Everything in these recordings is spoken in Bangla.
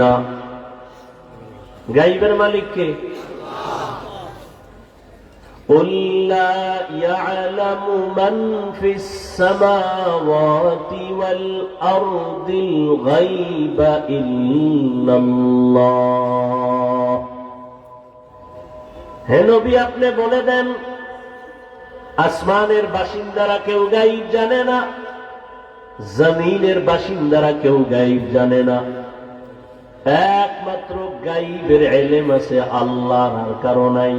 না। গায়বের মালিক কে? قُلْ لَا يَعْلَمُ مَنْ فِي السَّمَاوَاتِ وَالْأَرْضِ الْغَيْبَ إِلَّا اللَّهُ। হে নবী, আপনি বলে দেন, আসমানের বাসিন্দারা কেউ গায়ব জানে না, জমিনের বাসিন্দারা কেউ গায়ব জানে না। একমাত্র গায়বের ইলম আছে আল্লাহর, আর কারো নাই।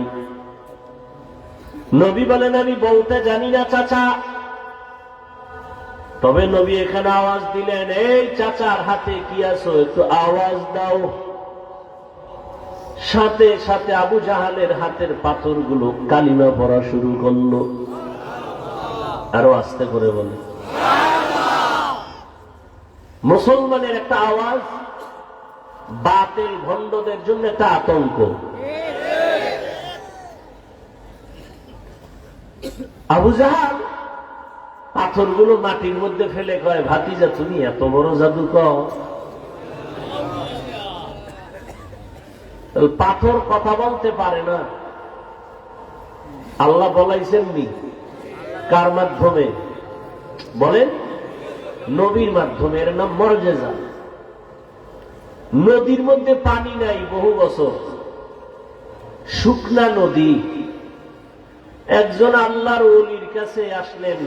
নবী বলেন, আমি বলতে জানি না চাচা। তবে নবী এখানে আওয়াজ দিলেন, এই চাচার হাতে কি আছো, একটু আওয়াজ দাও। সাথে সাথে আবু জাহালের হাতের পাথরগুলো কালিমা পড়া শুরু করলো। আরো আস্তে করে বলে, মুসলমানের একটা আওয়াজ বাতিল ভণ্ডদের জন্য একটা আতঙ্ক। আবু জাহাল পাথরগুলো মাটির মধ্যে ফেলে কয়, ভাতিজা তুমি এত বড় জাদুকর? পাথর কথা বলতে পারে না। আল্লাহ বলাইছেন নি কার মাধ্যমে? বলেন, নবীর মাধ্যমে। এর নাম মুআজিজা। নদীর মধ্যে পানি নাই বহু বছর, শুকনা নদী। একজন আল্লাহর ওলির কাছে আসলেন।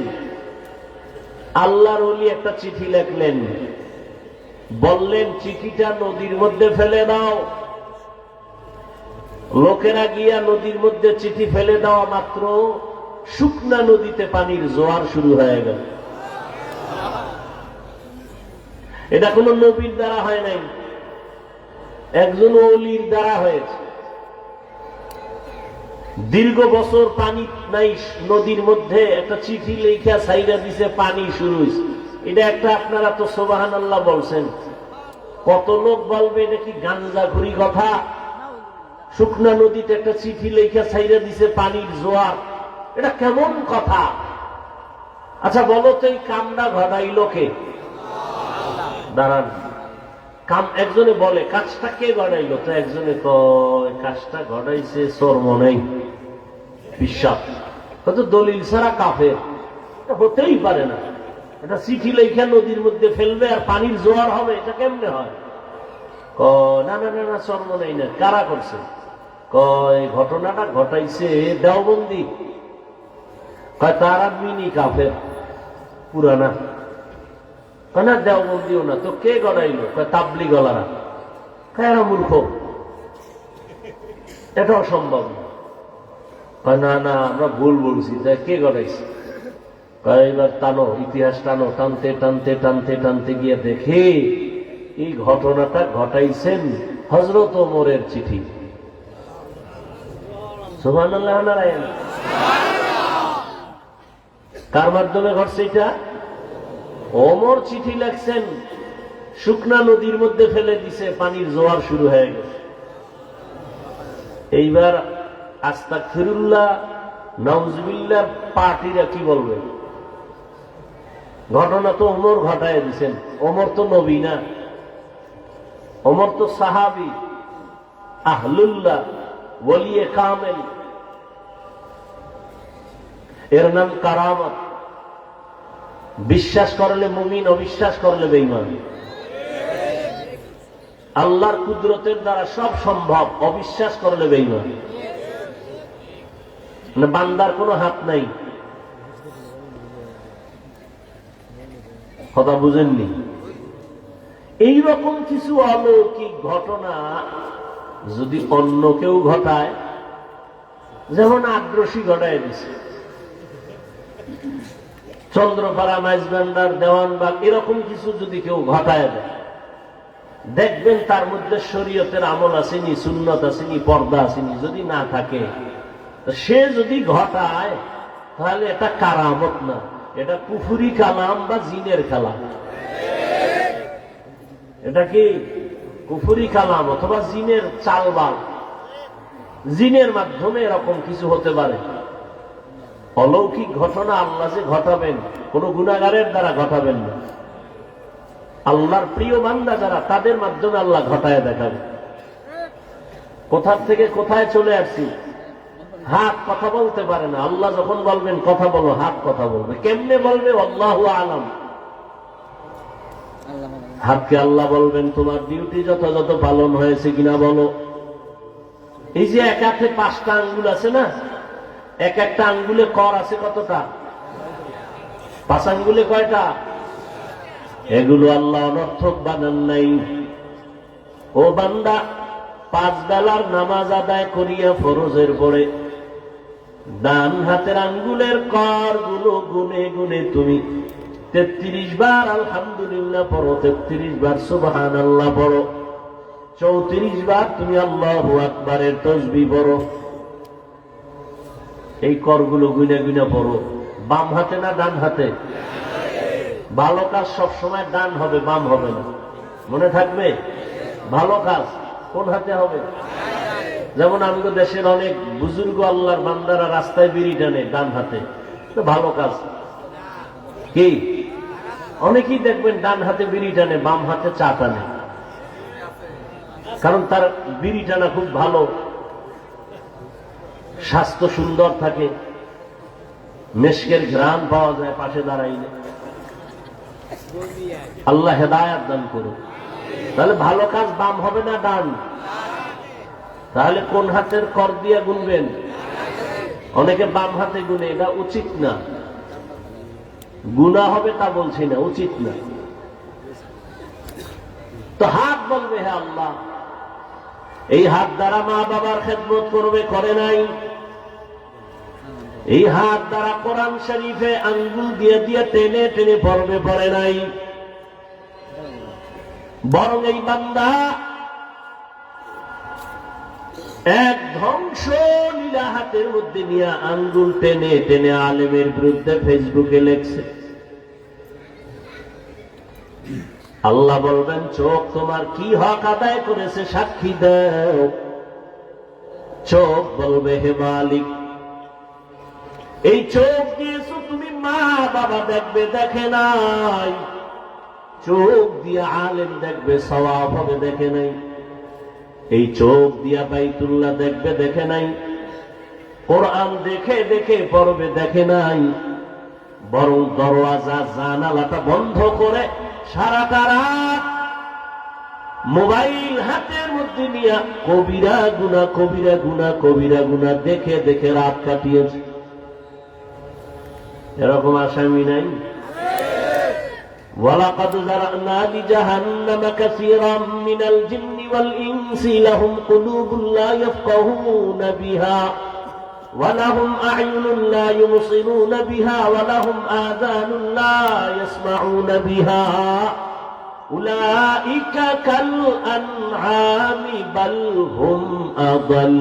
আল্লাহর ওলি একটা চিঠি লিখলেন, বললেন চিঠিটা নদীর মধ্যে ফেলে দাও। লোকেরা গিয়া নদীর মধ্যে চিঠি ফেলে দেওয়া মাত্র শুকনা নদীতে পানির জোয়ার শুরু হয়ে গেল। এটা কোন নবীর দ্বারা হয় নাই, একজন ওলির দ্বারা হয়েছে। দীর্ঘ বছর পানি নাই নদীর মধ্যে, একটা চিঠি লেখা ছাইরা দিছে, পানি শুরু হয়েছে। এটা একটা, আপনারা তো সুবহানাল্লাহ বলছেন, কত লোক বলবে এটা কি গাঞ্জাখুরি কথা? শুকনা নদীতে একটা চিঠি লেখা ছাইরা দিছে, পানির জোয়ার, এটা কেমন কথা? আচ্ছা বলো তো, এই কামটা ঘটাইল কে? দাঁড়ান, কাম একজনে বলে কাজটা কে ঘটাইল, তো একজনে কয় কাজটা ঘটাইছে চরমনাই বিশ্বাস। হয়তো দলিল ছাড়া কাফের, হতেই পারে না। এটা চিঠি লেখা নদীর মধ্যে ফেলবে আর পানির জোয়ার হবে, এটা কেমনে হয়? না না না না, চরমনাই না। কারা করছে? কয় ঘটনাটা ঘটাইছে দেওবন্দি। কয় তারা মিনি কাফের, পুরানা। না দেওবন্দিও না, তো কে গড়াইল? তাবলীগওয়ালারা। এরা মূর্খ, এটা অসম্ভব। না না, আমরা ভুল বলছি। কে গড়াইছে? এবার টানো, ইতিহাস টানো। টানতে টানতে টানতে টানতে গিয়ে দেখে এই ঘটনাটা ঘটাইছেন হযরত ওমরের চিঠি। সুবহানাল্লাহ। নারায়ণ। কার মাধ্যমে ঘটছে এটা? ওমর চিঠি লেখছেন, শুকনা নদীর মধ্যে ফেলে দিছে, পানির জোয়ার শুরু হয়ে গেছে। এইবার আস্তাগফিরুল্লাহ নাউজুবিল্লাহ পার্টিরা কি বলবে? ঘটনা তো ওমর ঘটায় দিছেন। ওমর তো নবী না, ওমর তো সাহাবী, আহলুল্লাহ, ওলিয়ে কামেল। এর নাম কারামত। বিশ্বাস করলে মুমিন, অবিশ্বাস করলে বেঈমান। আল্লাহর কুদরতের দ্বারা সব সম্ভব, অবিশ্বাস করলে বেঈমান। বান্দার কোনো হাত নাই। কথা বুঝেননি? এইরকম কিছু অলৌকিক ঘটনা যদি অন্য কেউ ঘটায়, যেমন আগ্রসী ঘটায় দিছে, চন্দ্রপাড়া, মাইজবান্ডার, দেওয়ানবাগ, এরকম কিছু যদি কেউ ঘটায় দেয়, দেখবেন তার মধ্যে শরীয়তের আমল আসেনি, সুন্নত আসেনি, পর্দা আসেনি। যদি না থাকে, সে যদি ঘটায়, তাহলে এটা কারামত না, এটা কুফরি কালাম বা জিনের কালাম। এটা কি কুফরি কালাম অথবা জিনের চালবাল। জিনের মাধ্যমে এরকম কিছু হতে পারে। অলৌকিক ঘটনা আল্লাহ যে ঘটাবেন, কোন গুনাহগারের দ্বারা ঘটাবেন না। আল্লাহর প্রিয় বান্দা যারা, তাদের মাধ্যমে আল্লাহ ঘটায় দেখাবে। কোথার থেকে কোথায় চলে আসছি। হাত কথা বলতে পারে না, আল্লাহ যখন বলবেন কথা বলো, হাত কথা বলবে। কেমনে বলবে? আল্লাহু আলাম। হাতকে আল্লাহ বলবেন তোমার ডিউটি যথাযথ পালন হয়েছে কিনা বলো। এই যে এক হাতে 5টা আঙ্গুল আছে না, এক একটা আঙ্গুলে কর আছে কতটা? 5 আঙ্গুলে কয়টা? এগুলো আল্লাহ অনর্থক বানান নাই। ও বান্দা, 5 বেলার নামাজ আদায় করিয়া ফরজের পরে ডান হাতের আঙ্গুলের কর গুলো গুনে গুনে তুমি 33 বার আলহামদুলিল্লাহ পড়ো, 33 বার সুবহানাল্লাহ পড়ো, 34 বার তুমি আল্লাহু আকবারের তাসবিহ পড়ো। এই করগুলো গুনে গুনে পড়ো। বাম হাতে না ডান হাতে? ভালো কাজ সবসময় ডান হবে, বাম হবে না, মনে থাকবে। ভালো কাজ কোন হাতে হবে? যেমন আমাদের দেশের অনেক বুজুর্গ আল্লাহর বান্দারা রাস্তায় বিড়ি টানে ডান হাতে, তো ভালো কাজ কি? অনেকেই দেখবেন ডান হাতে বিড়ি টানে, বাম হাতে চা টানে, কারণ তার বিড়ি টানা খুব ভালো, স্বাস্থ্য সুন্দর থাকে, মেশকের ঘ্রাণ পাওয়া যায় পাশে দাঁড়াইলে। আল্লাহ হেদায়াত দান করুন। তাহলে ভালো কাজ বাম হবে না ডান? তাহলে কোন হাতের কর দিয়ে গুনবেন? অনেকে বাম হাতে গুনে, এটা উচিত না। গুনাহ হবে তা বলছি না, উচিত না। তো হাত বলবে হে আল্লাহ, এই হাত দ্বারা মা বাবার খেদমত করবে, করে নাই। এই হাত দ্বারা কোরআন শরীফে আঙ্গুল দিয়ে দিয়ে টেনে টেনে পড়বে, পড়ে নাই। বরং এই বান্দা এক ধ্বংস লীলা হাতের মধ্যে নিয়ে আঙ্গুল টেনে টেনে আলেমের বিরুদ্ধে ফেসবুকে লেখছে। আল্লাহ বলবেন চোখ তোমার কি হক আদায় করেছে সাক্ষী দাও। চোখ বলবে হে মালিক, এই চোখ দিয়েছো তুমি, মা বাবা দেখবে, দেখে নাই। চোখ দিয়ে আলেম দেখবে, সওয়াব হবে, দেখে নাই। এই চোখ দিয়া বাইতুল্লাহ দেখবে, দেখে নাই। কোরআন দেখে দেখে পড়বে, দেখে নাই। বরং দরওয়াজা জানালাটা বন্ধ করে সারাটা রাত মোবাইল হাতের মধ্যে নিয়ে কবিরা গুনাহ, কবিরা গুনাহ, কবিরা গুনাহ দেখে দেখে রাত কাটিয়েছে। এরকম আসামি নাই? ওয়ালাকাদ যারানা লিজাহান্নামা কাসীরাম মিনাল জিন্নি ওয়াল ইনসি লাহুম কুলুবুন লা ইয়াফকাহুনা বিহা ওয়া লাহুম আ'য়ুনুন লা ইউবসিরুনা বিহা ওয়া লাহুম আযানুন লা ইয়াসমাউনা বিহা উলাইকা কাল আনআমি বাল হুম আযাল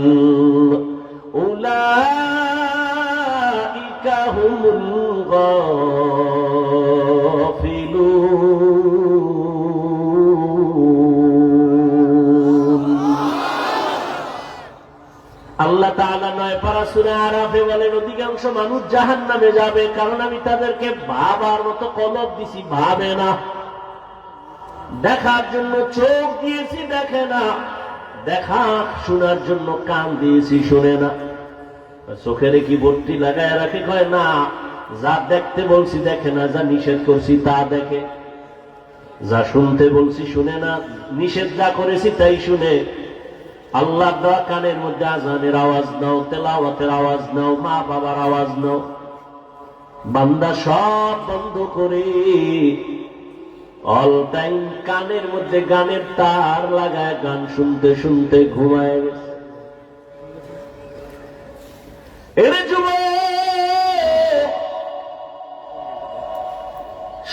উলাইকা হুমুল আল্লাহ তাআলা 9 পারা সূরা আরাফে বলেন অধিকাংশ মানুষ জাহান্নামে যাবে, কারণ আমি তাদেরকে ভাবার মতো কলব দিছি, ভাবে না। দেখার জন্য চোখ দিয়েছি, দেখে না। দেখা শোনার জন্য কান দিয়েছি, শুনে না। চোখের কি বর্তি লাগায় রাখে? কয় না, যা দেখতে বলছি দেখে না, যা নিষেধ করছি তা দেখে। যা শুনতে বলছি শুনে না, নিষেধ যা করেছি তাই শুনে। আল্লাহ দেওয়া কানের মধ্যে আজানের আওয়াজ নাও, তেলাওয়াতের আওয়াজ নাও, মা বাবার আওয়াজ নাও। বান্দা সব বন্ধ করে অল টাইম কানের মধ্যে গানের তার লাগায় গান শুনতে শুনতে ঘুমায় গেছে। এরে যুবক,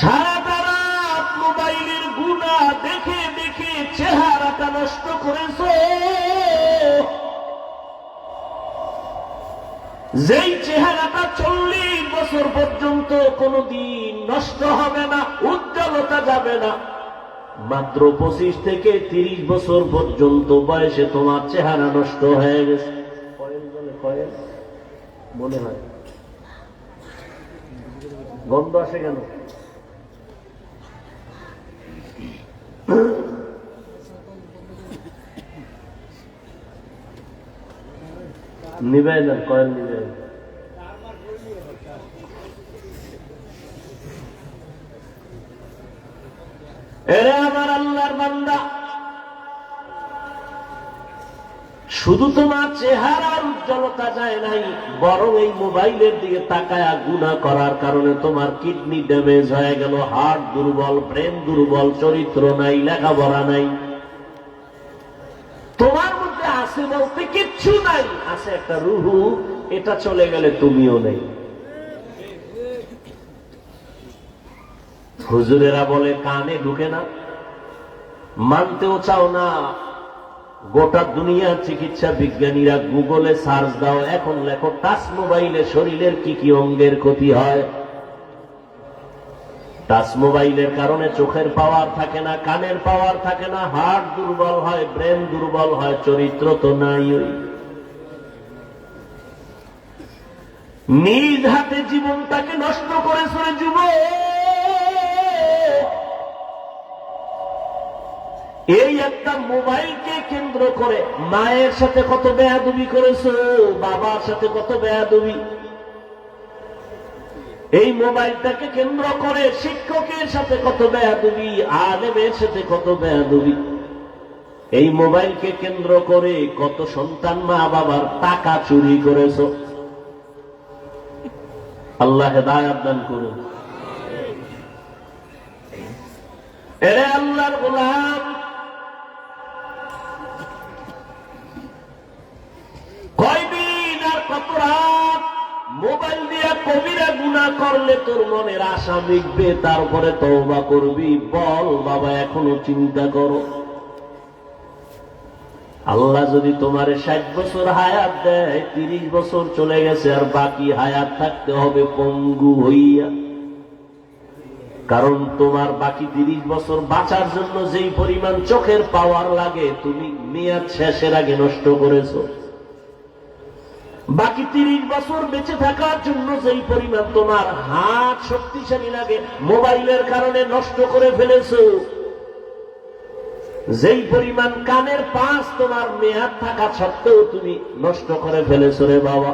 সারাটা রাত মোবাইলের গুনাহ দেখে দেখে চেহারাটা নষ্ট করেছো। যেই চেহারাটা 40 বছর পর্যন্ত কোনদিন নষ্ট হবে না, উজ্জ্বলতা যাবে না, মাত্র 25 থেকে 30 বছর পর্যন্ত বয়সে তোমার চেহারা নষ্ট হয়ে গেছে। কয়েল বলে, কয়েল মনে হয় গন্ধ আসে কেন? নিবে না, কয়েল নিবে। এরে আমার আল্লাহর বান্দা, শুধু তোমার চেহারার উজ্জ্বলতা যায় নাই, বরং এই মোবাইলের দিকে তাকায়া গুনাহ করার কারণে তোমার কিডনি ড্যামেজ হয়ে গেল, হার্ট দুর্বল, ব্রেন দুর্বল, চরিত্র নাই, লেখাপড়া নাই। তোমার মধ্যে আছে বলতে কিচ্ছু নাই, আছে একটা রুহু, এটা চলে গেলে তুমিও নেই। হুজুরেরা বলে কানে ঢুকে না, মানতেও চাও না। গোটা দুনিয়ার চিকিৎসা বিজ্ঞানীরা গুগলে সার্চ দাও, এখন লেখো টাচ মোবাইলে শরীরের কি কি অঙ্গের ক্ষতি হয়। টাচ মোবাইলের কারণে চোখের পাওয়ার থাকে না, কানের পাওয়ার থাকে না, হার্ট দুর্বল হয়, ব্রেন দুর্বল হয়, চরিত্র তো নাই। নিজ হাতে জীবনটাকে নষ্ট করেছে যুবক। এই একটা মোবাইলকে কেন্দ্র করে মায়ের সাথে কত বেয়াদবি করেছো, বাবার সাথে কত বেয়াদবি। এই মোবাইলটাকে কেন্দ্র করে শিক্ষকের সাথে কত বেয়াদবি, আলেমের সাথে কত বেয়াদবি। এই মোবাইলকে কেন্দ্র করে কত সন্তান মা বাবার টাকা চুরি করেছো। আল্লাহ হেদায়েত দান করুন। এরে আল্লাহর গোলাম, কয়দিন আর কত রাত মোবাইল দিয়া কবিরা গুনাহ করলে তোর মনের আশা মিটবে, তারপরে তওবা করবি? বল বাবা, এখনো চিন্তা করো। আল্লাহ যদি তোমার 60 বছর হায়াত দেয়, 30 বছর চলে গেছে, আর বাকি হায়াত থাকতে হবে পঙ্গু হইয়া। কারণ তোমার বাকি 30 বছর বাঁচার জন্য যেই পরিমাণ চোখের পাওয়ার লাগে, তুমি মেয়াদ শেষের আগে নষ্ট করেছো। বাকি 30 বছর বেঁচে থাকার জন্য যেই পরিমাণ তোমার হাত শক্তিশালী লাগে, মোবাইলের কারণে নষ্ট করে ফেলেছো। যেই পরিমাণ কানের পাশ তোমার মেয়াদ থাকা সত্ত্বেও তুমি নষ্ট করে ফেলেছো রে বাবা।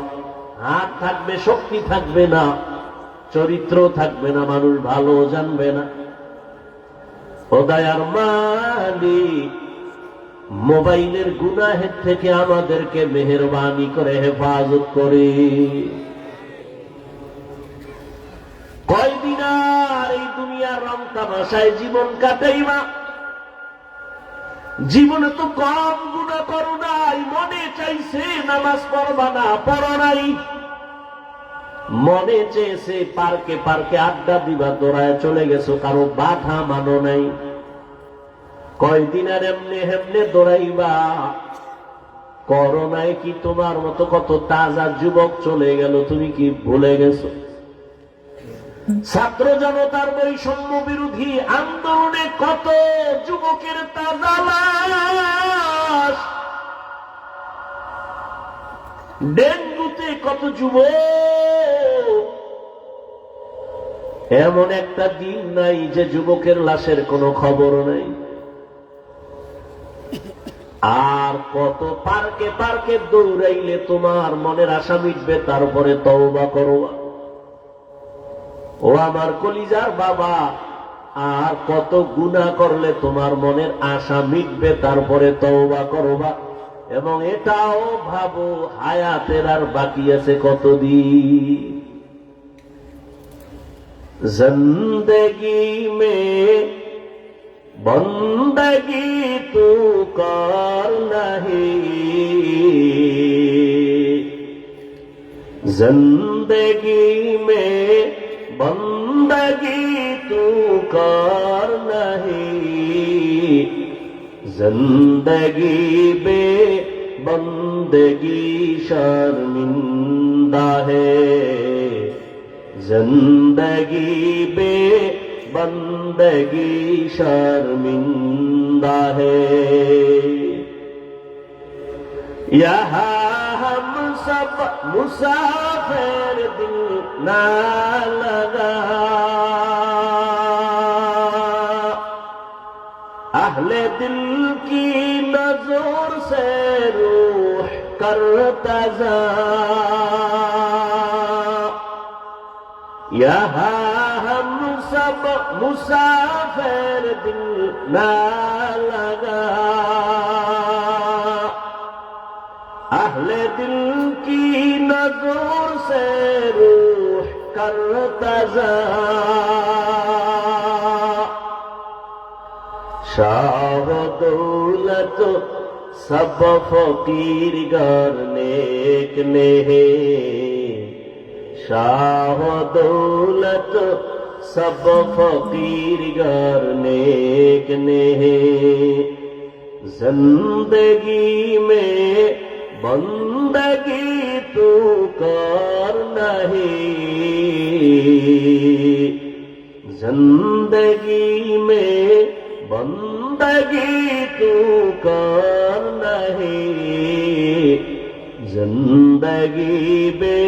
হাত থাকবে, শক্তি থাকবে না, চরিত্র থাকবে না, মানুষ ভালো জানবে না। ও দয়ার মালিক, মোবাইলের গুনাহের থেকে আমাদেরকে মেহেরবানি করে হেফাজত করে। কয়দিন আর এই দুনিয়ার রং তামাশায় জীবন কাটাইবা? জীবনে তো কম গুনাহ করো নাই, মনে চাইছে নামাজ পড়বা না, পড়ো নাই। মনে চেয়েছে পার্কে পার্কে আড্ডা দিবা, দৌড়ায় চলে গেছো, কারো বাধা মানো নাই। কয়দিন আর এমনে হেমনে দৌড়াইবা? করো নাই কি? তোমার মতো কত তাজা যুবক চলে গেল, তুমি কি ভুলে গেছো? ছাত্র জনতার বৈষম্য বিরোধী আন্দোলনে কত যুবকের তাজা লাশ, ডেঙ্গুতে কত যুবক। এমন একটা দিন নাই যে যুবকের লাশের কোনো খবর নাই। আর কত পার্কে পার্কে দৌড়াইলে তোমার মনের আশা মিটবে, তারপরে তওবা করো। ও আমার কলিজার বাবা, আর কত গুনাহ করলে তোমার মনের আশা মিটবে, তারপরে তওবা করবা। এবং এটাও ভাবো, হায়াতের আর বাকি আছে কতদিন। জিন্দেগি মে বন্দগি তু কর নাহি, জিন্দেগি মে বন্দগি তু কর নাহি, जिंदगी बे बंदगी शर्मिंदा है, जिंदगी बे बंदगी शर्मिंदा है। यहाँ हम सब मुसाफिर दिल ना लगा, अहले दिल की नजर से रूह करता जा यहाँ हम सब मुसाफिर दिल ना लगा अहले दिल की नजर से रूह करता जा शाह दौलत सब फकीर गर नेक ने शाह दौलत सब फकीर गर नेक ने जिंदगी में बंदगी तू कर नहीं जिंदगी में बंदगी तू कर नहीं जिंदगी बे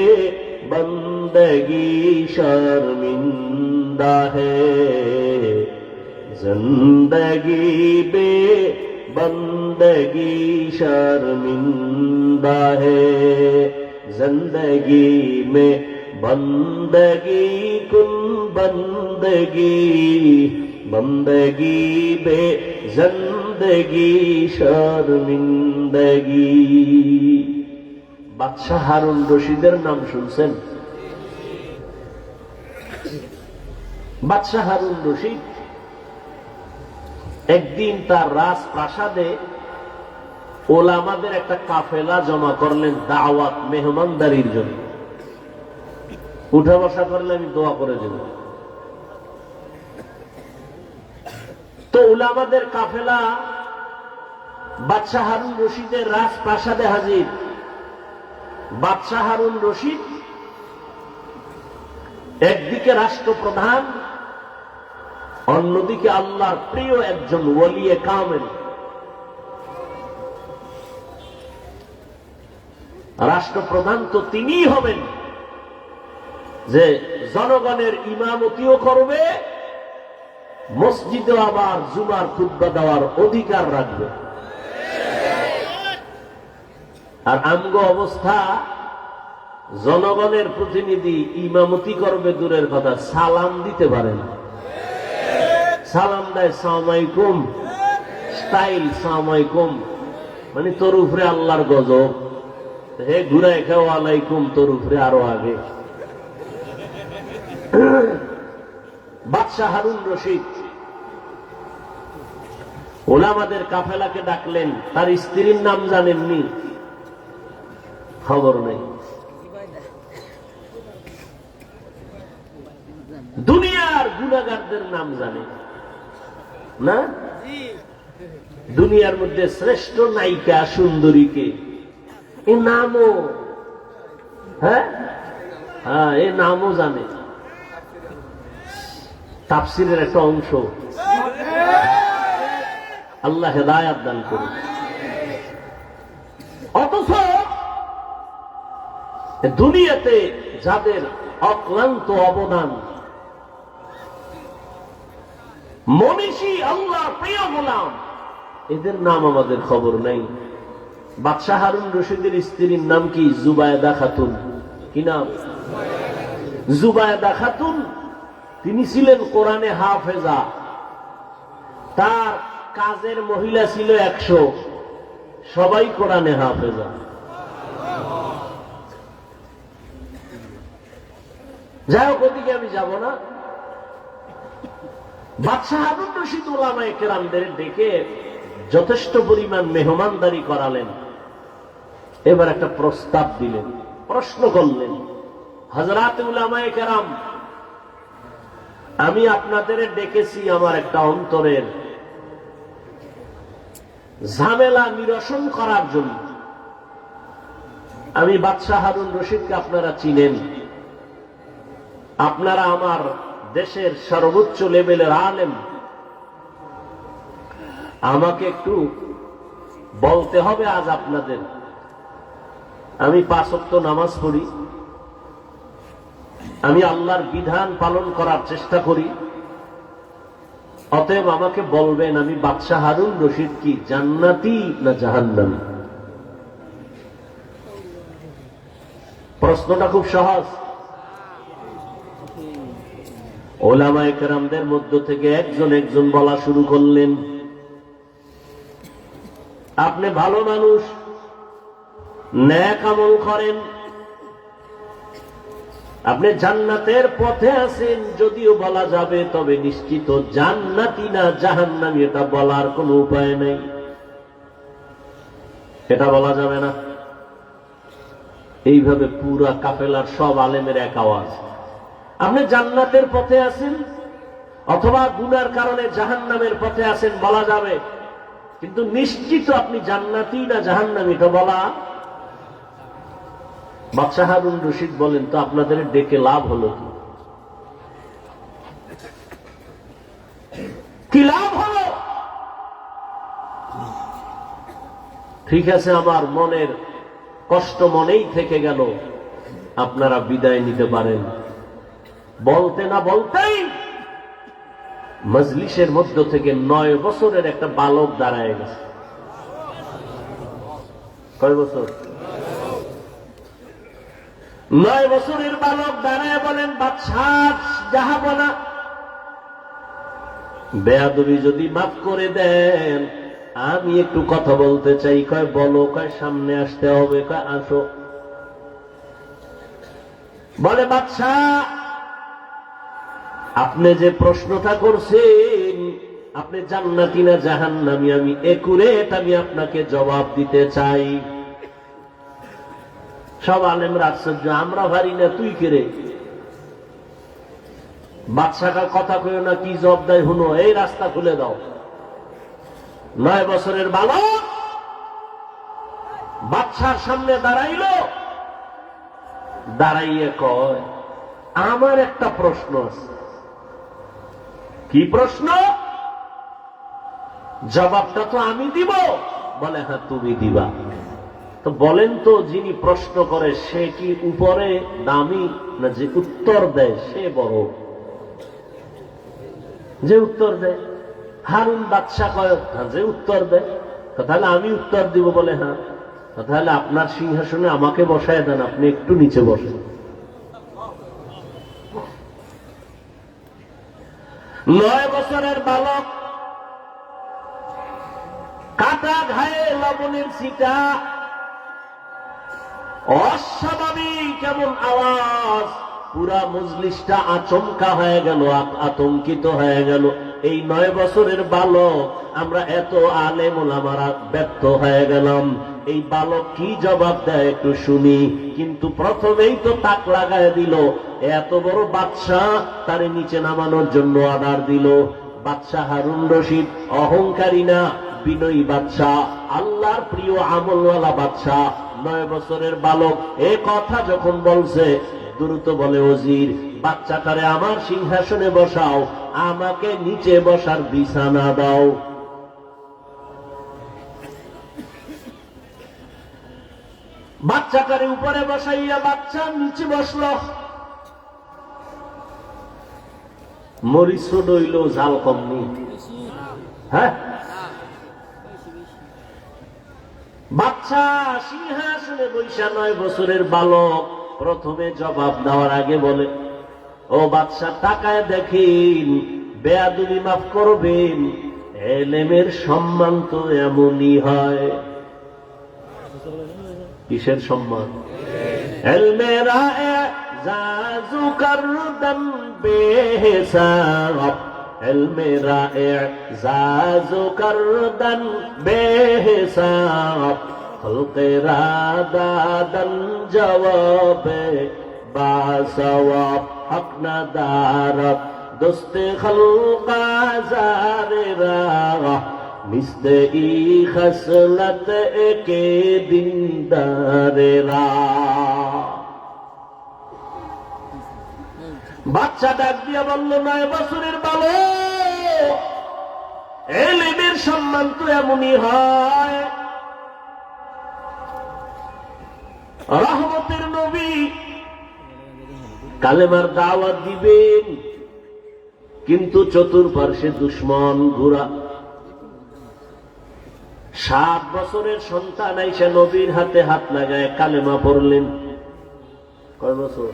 बंदगी शर्मिंदा है जिंदगी बे बंदगी शर्मिंदा है जिंदगी में बंदगी कुन बंदगी बंदगी बे जिंदगी शर्मिंदगी বাদশাহ হারুন রশিদের নাম শুনছেন বাদশাহ হারুন রশিদ একদিন তার রাজপ্রাসাদে ওলামাদের একটা কাফেলা জমা করলেন দাওয়াত মেহমানদারির জন্য উঠা বসা করলে আমি দোয়া করে দেব তো উলামাদের কাফেলা বাদশাহ হারুন রশিদের রাজপ্রাসাদে হাজির বাদশাহ হারুন রশিদ একদিকে রাষ্ট্রপ্রধান অন্যদিকে আল্লাহর প্রিয় একজন ওলিয়ে কামেল রাষ্ট্রপ্রধান তো তিনিই হবেন যে জনগণের ইমামতিও করবে মসজিদে আবার জুমার খুতবা দেওয়ার অধিকার রাখবে আর আমগো অবস্থা জনগণের প্রতিনিধি ইমামতি করবে দূরের কথা সালাম দিতে পারে না সালাম দেয় সালামালাইকুম স্টাইল সালামালাইকুম মানে তোর উপরে আল্লাহর গজব হে ঘুরাই খাও আলাইকুম তোর উপরে আরো আগে বাদশাহ হারুন রশিদ ওলামাদের কাফেলাকে ডাকলেন তার স্ত্রীর নাম জানেননি খবর নেই দুনিয়ার গুনাহগারদের নাম জানে না দুনিয়ার মধ্যে শ্রেষ্ঠ নায়িকা সুন্দরীকে এ নামও হ্যাঁ এ নামও জানে তাফসীরের একটা অংশ আল্লাহ হেদায়াত দান করুন অথচ দুনিয়াতে যাদের অক্লান্ত অবদান মনীষী আল্লাহ প্রিয় গোলাম এদের নাম আমাদের খবর নেই বাদশাহ হারুন রশিদের স্ত্রীর নাম কি জুবায়দা খাতুন কি নাম জুবায়দা খাতুন তিনি ছিলেন কোরআনে হাফেজা তার কাজের মহিলা ছিল 100 সবাই কোরআনে হাফেজা যাই হোক ওদিকে আমি যাব না বাদশাহ হারুন রশিদ উলামায়ে কেরামদের ডেকে যথেষ্ট পরিমাণ মেহমানদারি করালেন এবার একটা প্রস্তাব দিলেন প্রশ্ন করলেন হযরত উলামায়ে কেরাম আমি আপনাদের ডেকেছি আমার একটা অন্তরের ঝামেলা নিরসন করার জন্য আমি বাদশাহ হারুন রশিদকে আপনারা চিনেন আপনারা আমার দেশের সর্বোচ্চ লেভেলের আলেম আমাকে একটু বলতে হবে আজ আপনাদের আমি 5 ওয়াক্ত নামাজ পড়ি আমি আল্লাহর বিধান পালন করার চেষ্টা করি অতএব আমাকে বলবেন আমি বাদশাহ হারুন রশিদ কি জান্নাতি না জাহান্নামী? প্রশ্নটা খুব সহজ। ওলামায়ে কেরামদের মধ্য থেকে একজন একজন বলা শুরু করলেন, আপনি ভালো মানুষ, নেক আমল করেন, আপনি জান্নাতের পথে আছেন যদিও বলা যাবে, তবে নিশ্চিত জান্নাতি না জাহান্নামী এটা বলার কোনো উপায় নেই, এটা বলা যাবে না। এইভাবে পুরা কাফেলার সব আলেমের এক আওয়াজ, আপনি জান্নাতের পথে আছেন অথবা গুনার কারণে জাহান্নামের পথে আছেন বলা যাবে, কিন্তু নিশ্চিত আপনি জান্নাতি না জাহান্নামী এটা বলা। বাদশাহ হারুন রশিদ বলেন, তো আপনাদের ডেকে লাভ হলো কি? কি লাভ হলো? ঠিক আছে, আমার মনের কষ্ট মনেই থেকে গেল, আপনারা বিদায় নিতে পারেন। বলতে না বলতেই মজলিসের মধ্য থেকে 9 বছরের একটা বালক দাঁড়ায় গেছে। কয় বছর? 9 বছরের বালক দাঁড়ায় বলেন, বাদশাহ জাহাপনা, বেয়াদবি যদি মাফ করে দেন, আমি একটু কথা বলতে চাই। কয় বলো। কয় সামনে আসতে হবে। কয় আসো। বলে বাদশাহ, আপনি যে প্রশ্নটা করছেন, আপনি জান্নাতি না জাহান্নামী, আমি একুরেট আমি আপনাকে জবাব দিতে চাই। সব আলেমরা আশ্চর্য, আমরা পারি না, তুই কে রে? বাদশাহটা কথা কইও না, কি জবাব দেয় হুনো, এই রাস্তা খুলে দাও। 9 বছরের বালক বাদশার সামনে দাঁড়াইল, দাঁড়াইয়ে কয়, আমার একটা প্রশ্ন আছে। কি প্রশ্ন? জবাবটা তো আমি দিব। বলে হ্যাঁ তুমি দিবা। তো বলেন তো, যিনি প্রশ্ন করে সে কি উপরে দামি না যে উত্তর দেয় সে বড়? যে উত্তর দেয়। হারুন বাদশাহ কয় যে উত্তর দেয়। তাহলে আমি উত্তর দিব। বলে হ্যাঁ। তাহলে আপনার সিংহাসনে আমাকে বসায় দেন, আপনি একটু নিচে বসেন। 9 বছরের বালক, কাটা ঘায়ে লবণের ছিটা, অস্বাভাবিক কেমন আওয়াজ, পুরা মজলিসটা আচমকা হয়ে গেল, আতঙ্কিত হয়ে গেল। এই 9 বছরের বালক, আমরা এত আলেম ওলামারা ব্যর্থ হয়ে গেলাম, এই বালক কি জবাব দেয় একটু শুনি। কিন্তু প্রথমেই তো তাক লাগায় দিল, এত বড় বাদশাহ তারে নিচে নামানোর জন্য অর্ডার দিল। বাদশাহ হারুন রশিদ অহংকারী না, বিনয়ী বাদশাহ, আল্লাহর প্রিয় আমলওয়ালা বাদশাহ। 9 বছরের বালক এ কথা যখন বলছে, দ্রুত বলে, ওজির বাচ্চাটারে আমার সিংহাসনে বসাও, আমাকে নিচে বসার বিছানা দাও। বাচ্চাটারে উপরে বসাইয়া বাচ্চা নিচে বসল। মরিচ ডইল, ঝাল কমনি। হ্যাঁ, বাচ্চা সিংহাসনে বৈশা 9 বছরের বালক প্রথমে জবাব দেওয়ার আগে বলে, ও বাদশা তাকায় দেখেন, বেয়াদবি মাফ করবেন, এলেমের সম্মান তো এমনই হয়। কিসের সম্মান? এলমেরা এজাজু করদন বেহিসাব, এলমেরা এজাজু করদন বেহিসাব, খলকেরা দাদন জবাবে বাসওয়াব, হক না দারত দোস্তে খলকা জারেরা, মিস্তে ই খসলত একে দিনদারেরা। বাচ্চা ডাক দিয়ে বলল, 9 বছরের বালক, এলেমের সম্মান তো এমনই হয়। রহমতের নবী কালেমার দাওয়াত দিবেন, কিন্তু চতুর্পার্শ্বে দুশ্মন ঘোরা। 7 বছরের সন্তান আইসা নবীর হাতে হাত লাগায় কালেমা পড়লেন। কয় বছর?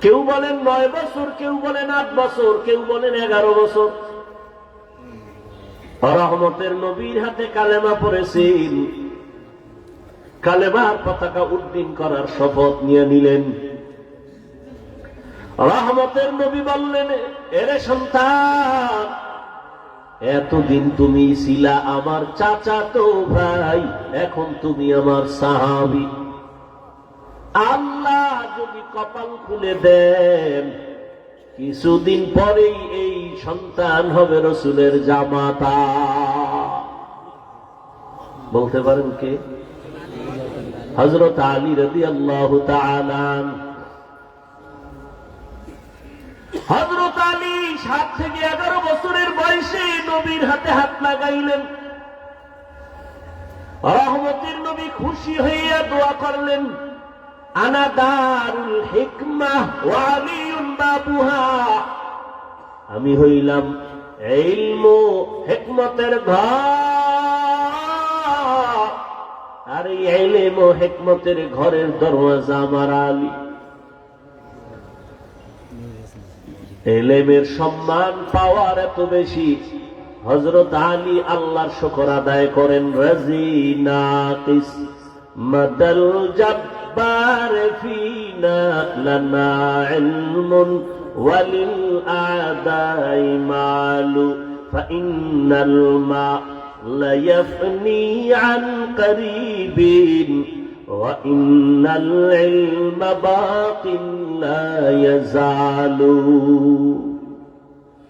কেউ বলেন 9 বছর, কেউ বলেন 8 বছর, কেউ বলেন 11 বছর। রহমতের নবীর হাতে কালেমা পড়েছেন। কালেমার পতাকা উড্ডীন করার শপথ নিয়ে নিলেন। রহমতের নবী বললেন, এরে সন্তান, এতদিন তুমি ছিলা আমার চাচাতো ভাই, এখন তুমি আমার সাহাবী। আল্লাহ যদি কপাল খুলে দেন, কিছুদিন পরেই এই সন্তান হবে রসুলের জামাতা। বলতে পারেন কে? হযরত আলী রাদিয়াল্লাহু তাআলা। হযরত আলী 7 থেকে 11 বছরের বয়সে নবীর হাতে হাত লাগাইলেন। রহমতের নবী খুশি হইয়া দোয়া করলেন, আনা দারুল হিকমাহ ওয়া আলিয়ুন বাবুহা। আমি হইলাম ইলম ও হিকমতের ঘর, আর এই ইলম ও হিকমতের ঘরের দরওয়াজা আমার আলী। ইলমের সম্মান পাওয়ার এত বেশি, হযরত আলী আল্লাহর শুকর আদায় করেন। রাজিনা কিস মাদাল জাব্বার ফিনা লানা ইলমুন ওয়ালিল আদাই মালু ফাইন্নাল মা লা ইয়াফনি আন করিবিন ওয়া ইন্নাল ইলমা বাকিন লা ইয়াজালু।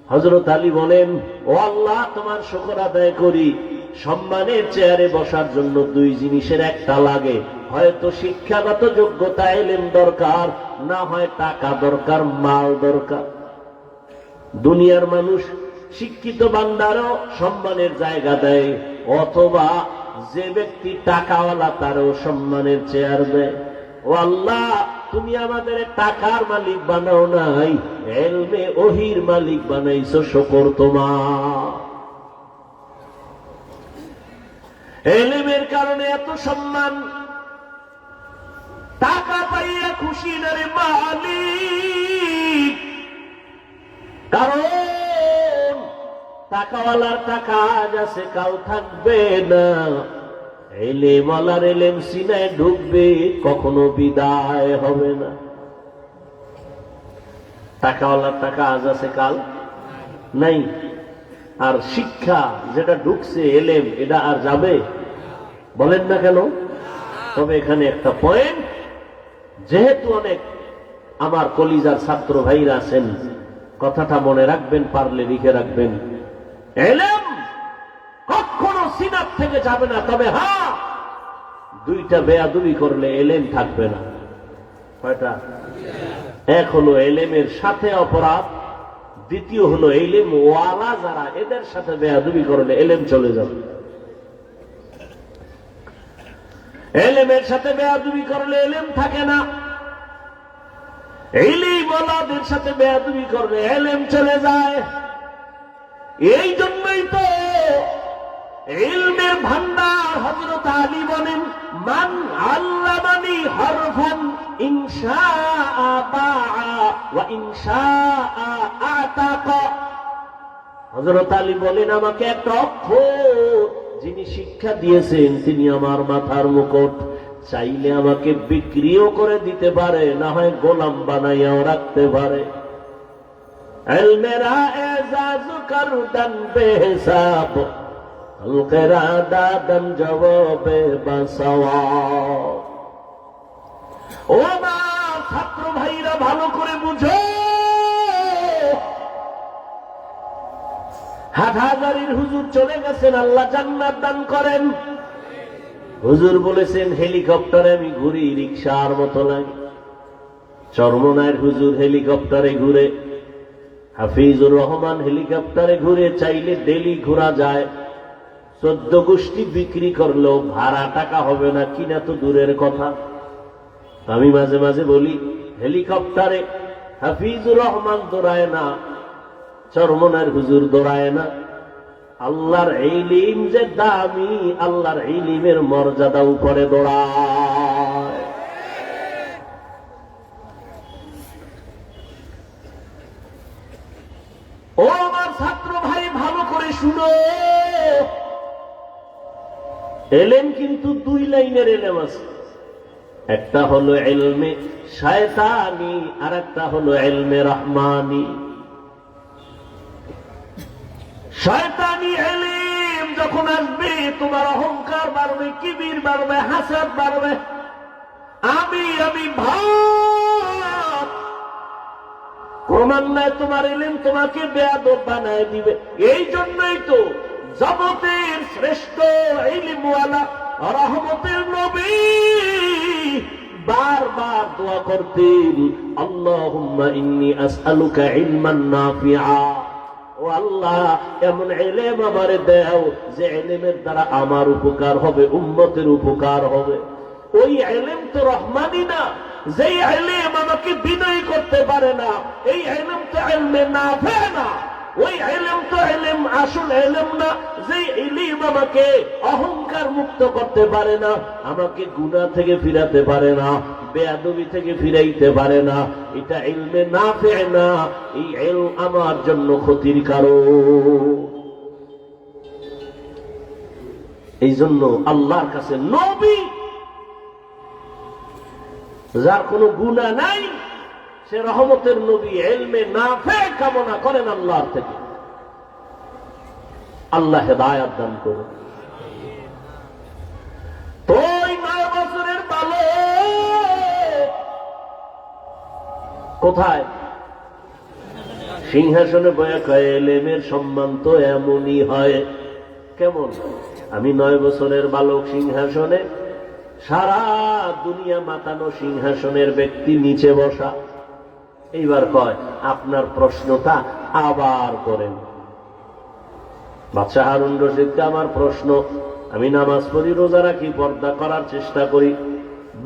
হযরত আলী বলেন, ও আল্লাহ, তোমার শুকর আদায় করি, সম্মানের চেয়ারে বসার জন্য 2 জিনিসের একটা লাগে। হয়তো শিক্ষাগত যোগ্যতা ইলম দরকার, না হয় টাকা দরকার, মাল দরকার। দুনিয়ার মানুষ শিক্ষিত বান্দারও সম্মানের জায়গা দেয়, অথবা যে ব্যক্তি টাকাওয়ালা তারও সম্মানের চেয়ার দেয়। ও আল্লাহ, তুমি আমাদের টাকার মালিক বানাও নাই, ইলমে ওহির মালিক বানাইছো, শুকর তোমার। ইলমের কারণে এত সম্মান, টাকা পাইয়া খুশি না রে মালিক, কারণ টাকাওয়ালার টাকা আজ আছে কাল থাকবে না। ইলমওয়ালার ইলম সিনায় ঢুকবে, কখনো বিদায় হবে না। টাকাওয়ালার টাকা আজ আছে কাল নাই, আর শিক্ষা যেটা ঢুকছে ইলম, এটা আর যাবে? বলেন না কেন? তবে এখানে একটা পয়েন্ট, যেহেতু অনেক আমার কলিজার ছাত্র ভাইরা আছেন, কথাটা মনে রাখবেন, পারলে লিখে রাখবেন। ইলম কখনো সিনাত থেকে যাবে না, তবে হ্যাঁ, 2টা বেয়াদবি করলে ইলম থাকবে না। কয়টা? এক হলো ইলমের সাথে অপরাধ, দ্বিতীয় হলো ইলম ওয়ালা যারা, এদের সাথে বেয়াদবি করলে ইলম চলে যাবে। ইলমের সাথে বেয়াদবি করলে ইলম থাকে না, ইলম ওয়ালাদের সাথে বেয়াদবি করলে ইলম চলে যায়। এই জন্যই তো ইলমের ভান্ডার হযরত আলী বলেন, মান আল্লামানি হরফান ইনশাআ বাআ ওয়া ইনশাআ আতাকা। হযরত আলী বলেন, আমাকে একটা অক্ষর যিনি শিক্ষা দিয়েছেন তিনি আমার মাথার মুকুট, চাইলে আমাকে বিক্রিও করে দিতে পারে, না হয় গোলাম বানাইয়াও রাখতে পারে। ইলমেরা এজাজ করদান বেহিসাব, আলকেরা দাদান জবাবে বাসাওয়া। ও আমার ছাত্র ভাইরা, ভালো করে বুঝো, হাটহাজারীর হুজুর চলে গেছেন, আল্লাহ জান্নাত দান করেন। হুজুর বলেছেন, হেলিকপ্টারে আমি ঘুরি, রিকশার মতো লাগে। চরমনায়ের হুজুর হেলিকপ্টারে ঘুরে, হাফিজুর রহমান হেলিকপ্টারে ঘুরে, চাইলে ডেলি ঘোরা যায়। 14 গোষ্ঠী বিক্রি করলেও ভাড়া টাকা হবে না, কিনা তো দূরের কথা। আমি মাঝে মাঝে বলি, হেলিকপ্টারে হাফিজুর রহমান দৌড়ায় না, চরমনের হুজুর দৌড়ায় না। আল্লাহর ইলম যে দামি, আল্লাহর ইলমের মর্যাদা উপরে দৌড়ায়। ও আমার ছাত্র ভাই, ভালো করে শুনো, এলেম কিন্তু দুই লাইনের এলেম আছে। একটা হলো ইলমে শয়তানি, আর একটা হলো ইলমে রহমানি। শয়তানি ইলম যখন আসবে, তোমার অহংকার বাড়বে, কিবির বাড়বে, হাসাদ বাড়বে, আমি ভাব, ক্রমান্বয়ে তোমার ইলম তোমাকে বেয়াদব বানায় দিবে। এই জন্যই তো জগতের শ্রেষ্ঠ ইলমওয়ালা রহমতের নবী বারবার দোয়া করতেন, আল্লাহুম্মা ইন্নী আসআলুকা ইলমান নাফিআ। ও আল্লাহ, এমন ইলম আমারে দাও যে ইলমের দ্বারা আমার উপকার হবে, উম্মতের উপকার হবে। ওই ইলম তো রহমানি না, যে ইলম আমাকে বিনয়ী করতে পারে না, এই ইলম তো ইলমে নাফি' না। ওই ইলম তো ইলম আসল ইলম না, যে ইলম আমাকে অহংকার মুক্ত করতে পারে না, আমাকে গুনাহ থেকে ফিরাতে পারে না, বেয়াদবি থেকে ফিরাইতে পারে না। এটা ইলমে নাফি' না, এই ইলম আমার জন্য ক্ষতির কারণ। এই জন্য আল্লাহর কাছে নবী, যার কোনো গুনাহ নাই, সে রহমতের নবী, ইলমে নাফি' কামনা করেন আল্লাহর থেকে। আল্লাহ হেদায়েত দান করুন। তো 9 বছরের বালক কোথায়? সিংহাসনে বয়া কয়, ইলমের সম্মান তো এমনই হয়। কেমন? আমি 9 বছরের বালক সিংহাসনে, সারা দুনিয়া মাতানো সিংহাসনের ব্যক্তি নিচে বসা। এইবার কয়, আপনার প্রশ্নটা আবার করেন। বাদশাহ হারুন রশিদকে আমার প্রশ্ন, আমি নামাজ পড়ি, রোজা রাখি, পর্দা করার চেষ্টা করি,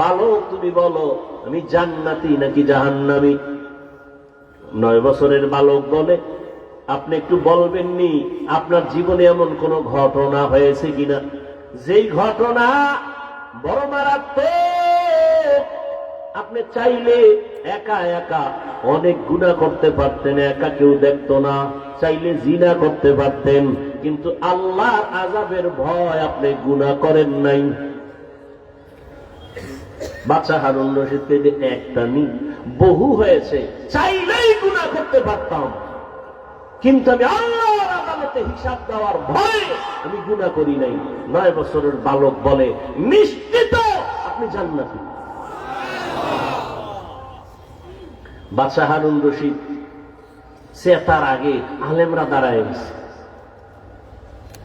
বালক তুমি বলো আমি জান্নাতি নাকি জাহান্নামী? 9 বছরের বালক বলে, আপনি একটু বলবেননি আপনার জীবনে এমন কোন ঘটনা হয়েছে কিনা, যেই ঘটনা বড় মারাত্মক, আপনি চাইলে একা একা অনেক গুনাহ করতে পারতেন, একা কেউ দেখতো না, চাইলে জিনা করতে পারতেন, কিন্তু আল্লাহর আযাবের ভয় আপনি গুনাহ করেন নাই। বাদশাহ হারুন রশিদকে একটা নি বহু হয়েছে, চাইলেই গুনাহ করতে পারতাম, কিন্তু আমি আল্লাহর আদালতে হিসাব দেওয়ার ভয়ে আমি গুনাহ করি নাই। 9 বছরের বালক বলে, নিশ্চিত আপনি জান্নাতি। বাদশাহ হারুন রশিদ সে তার আগে আলেমরা দাঁড়ায় গেছে,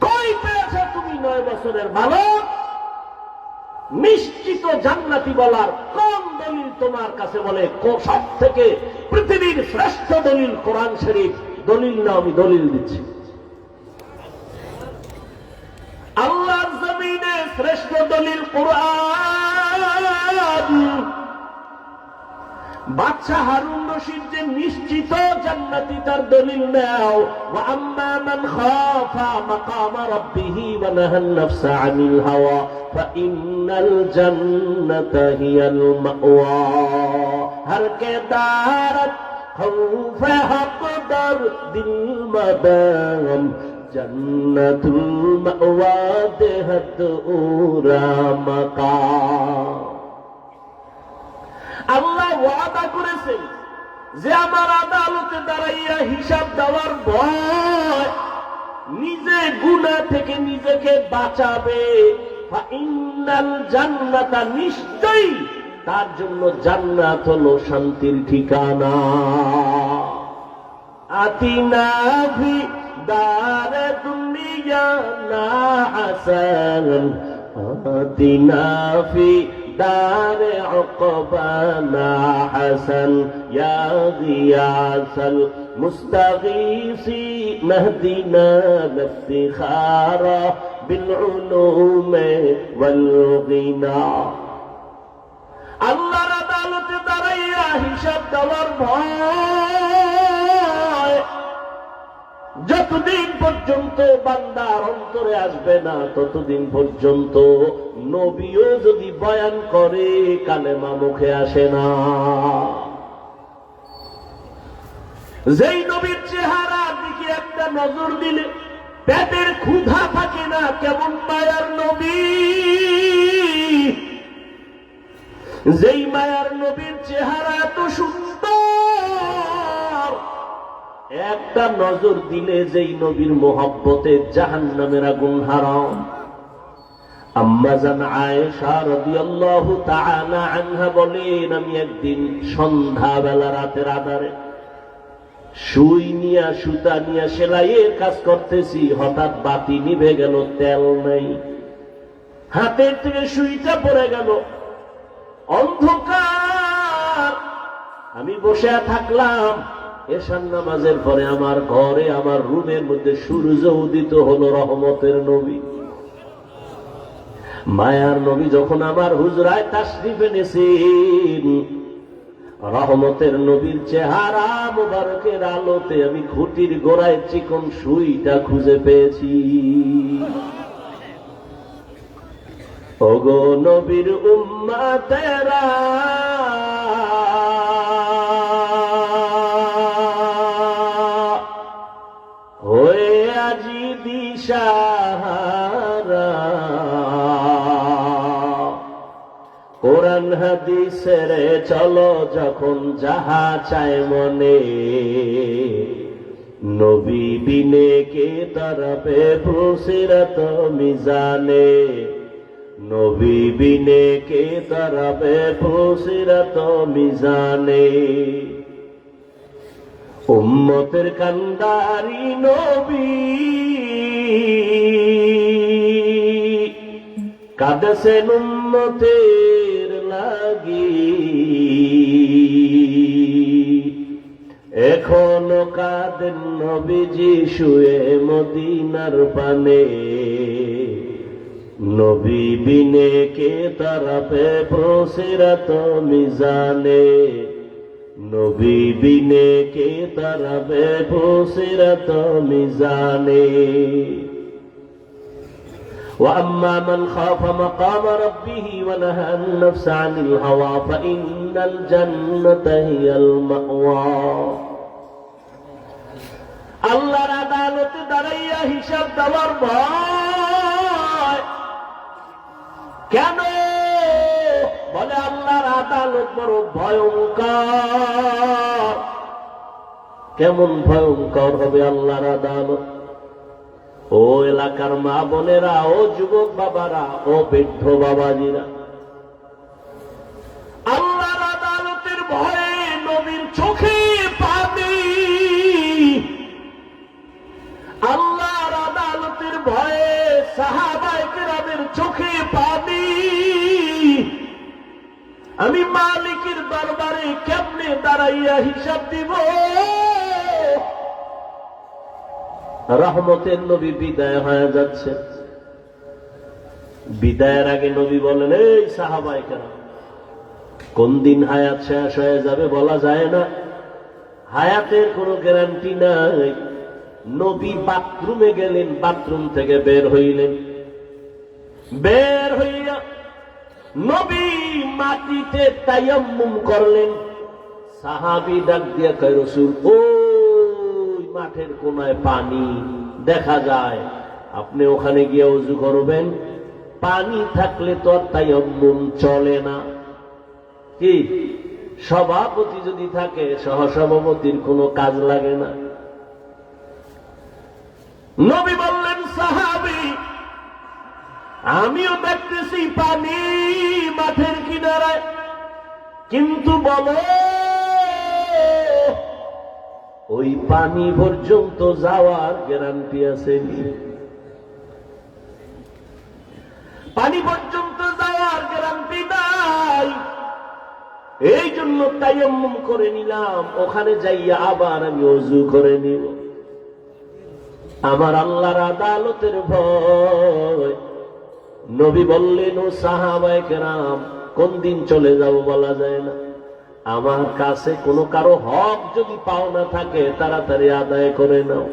কই পেয়েছে তুমি 9 বছরের বালক নিশ্চিত জান্নাতি বলার কোন দলিল তোমার কাছে? বলে, সব থেকে পৃথিবীর শ্রেষ্ঠ দলিল কোরআন শরীফ। দলিল না, আমি দলিল দিচ্ছি। আল্লাহর জমিনে শ্রেষ্ঠ দলিল কোরআন। বাদশাহ হারুন রশিদ যে নিশ্চিত জান্নাতি, তার দলিল নাও। ওয়া আম্মা মান খাফা মাকামা রাব্বিহি ওয়া নাহান নাফসা আনিল হাওয়া ফাইন্নাল জান্নাতা হিয়াল মাওয়া। হর কে দারত খৌফ হক দর দিল মদাম জান্নাতুল মাওয়া দেহত উরা মাকাম। আল্লাহ ওয়াদা করেছেন যে আমার আদালতে দাঁড়াইয়া হিসাব দেওয়ার ভয়, নিজে গুনাহ থেকে নিজেকে বাঁচাবে। ফাইন্নাল জান্নাতা, নিশ্চয়ই তার জন্য জান্নাত হলো শান্তির ঠিকানা। আতিনা ফি দারে দুনিয়া না হাসান, আতিনা ফি دار عقبانا حسن يا غياث المستغيثين اهدنا الافتخار بالعلوم والغنى। আল্লাহর আদালতে দাঁড়াইয়া হিসাব দেওয়ার ভয় যতদিন পর্যন্ত বান্দার অন্তরে আসবে না, ততদিন পর্যন্ত নবীও যদি বয়ান করে কালেমা মুখে আসে না। যেই নবীর চেহারার দিকে একটা নজর দিলে পেটের ক্ষুধা থাকে না, কেমন মায়ার নবী! যেই মায়ার নবীর চেহারা এত সুন্দর, একটা নজর দিলে যেই নবীর মোহব্বতে জাহান্নামের আগুন হারাম। আম্মা জান আয়েশা রাদিয়াল্লাহু তাআলা আনহা বলেন, আমি একদিন সন্ধ্যাবেলা রাতের আধারে সুই নিয়া সুতা নিয়া সেলাইয়ের কাজ করতেছি, হঠাৎ বাতি নিভে গেল, তেল নাই, হাতের থেকে সুইটা পড়ে গেল, অন্ধকার। আমি বসে থাকলাম। এশার নামাজের পরে আমার ঘরে, আমার রুমের মধ্যে সূর্য উদিত হলো, রহমতের নবী, মায়ার নবী যখন আমার হুজরায় তাশরিফ এনেছেন, রহমতের নবীর চেহারা মুবারকের আলোতে আমি খুঁটির গোড়ায় চিকন সুইটা খুঁজে পেয়েছি। ওগো নবীর উম্মতেরা, হয়ে আজি দিশাহারা, কোরআন হাদিসের চলো যখন যাহা চায় মনে, নবী বিনে কে তরফে ফুসিরত মিজানে, নবী বিনে কে তরফে ফুসিরত মিজানে। উম্মতের কান্দারি নবী কাঁদেছেন উম্মতের লাগি, এখনো কাঁদেন নবীজি শুয়ে মদিনার পানে, নবী বিনে কে তরফে ফুসিরত মিজানে, নবী বিনে কে তরফে ফুসিরত মিজানে। وأما من خاف مقام ربه ونهى النفس عن الهوى فإن الجنة هي المأوى। আল্লাহর আদালতে দাঁড়াইয়া হিসাব দেওয়ার ভয় কেন? বলে আল্লাহর আদালত বড় ভয়ঙ্কর। কেমন ভয়ঙ্কর হবে আল্লাহর আদালত? ও এলাকার মা বোনেরা, ও যুবক বাবারা, ও বৃদ্ধ বাবাজিরা, আল্লাহর আদালতের ভয়ে নবীর চোখে পানি, আল্লাহর আদালতের ভয়ে সাহাবায়ে কেরামের চোখে পানি। আমি মালিকের দরবারে কেমনে দাঁড়াইয়া হিসাব দিব? রহমতের নবী বিদায় হয়ে যাচ্ছে। বিদায়ের আগে নবী বলেন, এই সাহাবায়ে কেরাম, কোন দিন হায়াত শেষ হয়ে যাবে বলা যায় না, হায়াতের কোনো গ্যারান্টি নাই। নবী বাথরুমে গেলেন, বাথরুম থেকে বের হইলেন, বের হইয়া নবী মাটিতে তায়াম্মুম করলেন। সাহাবী ডাক দিয়া কয়, রাসূল, ওই মাঠের কোনায় পানি দেখা যায়, আপনি ওখানে গিয়ে ওযু করবেন। পানি থাকলে তো আর তায়াম্মুম চলে না। কি সভাপতি যদি থাকে, সহসভাপতির কোনো কাজ লাগে না। নবী বললেন, সাহাবী, আমিও দেখতেছি পানি মাঠের কিনারায়, কিন্তু বলো ওই পানি পর্যন্ত যাওয়ার গ্যারান্টি আছে? পানি পর্যন্ত যাওয়ার গ্যারান্টি নাই। এই জন্য তায়াম্মুম করে নিলাম, ওখানে যাইয়া আবার আমি ওযু করে নিব। আমার আল্লাহর আদালতের ভয়। নবী বললেন, ও সাহাবায়ে কেরাম, কোন দিন চলে যাব বলা যায় না। আমার কাছে কোনো কারো হক যদি পাওনা থাকে তাড়াতাড়ি আদায় করে নাও।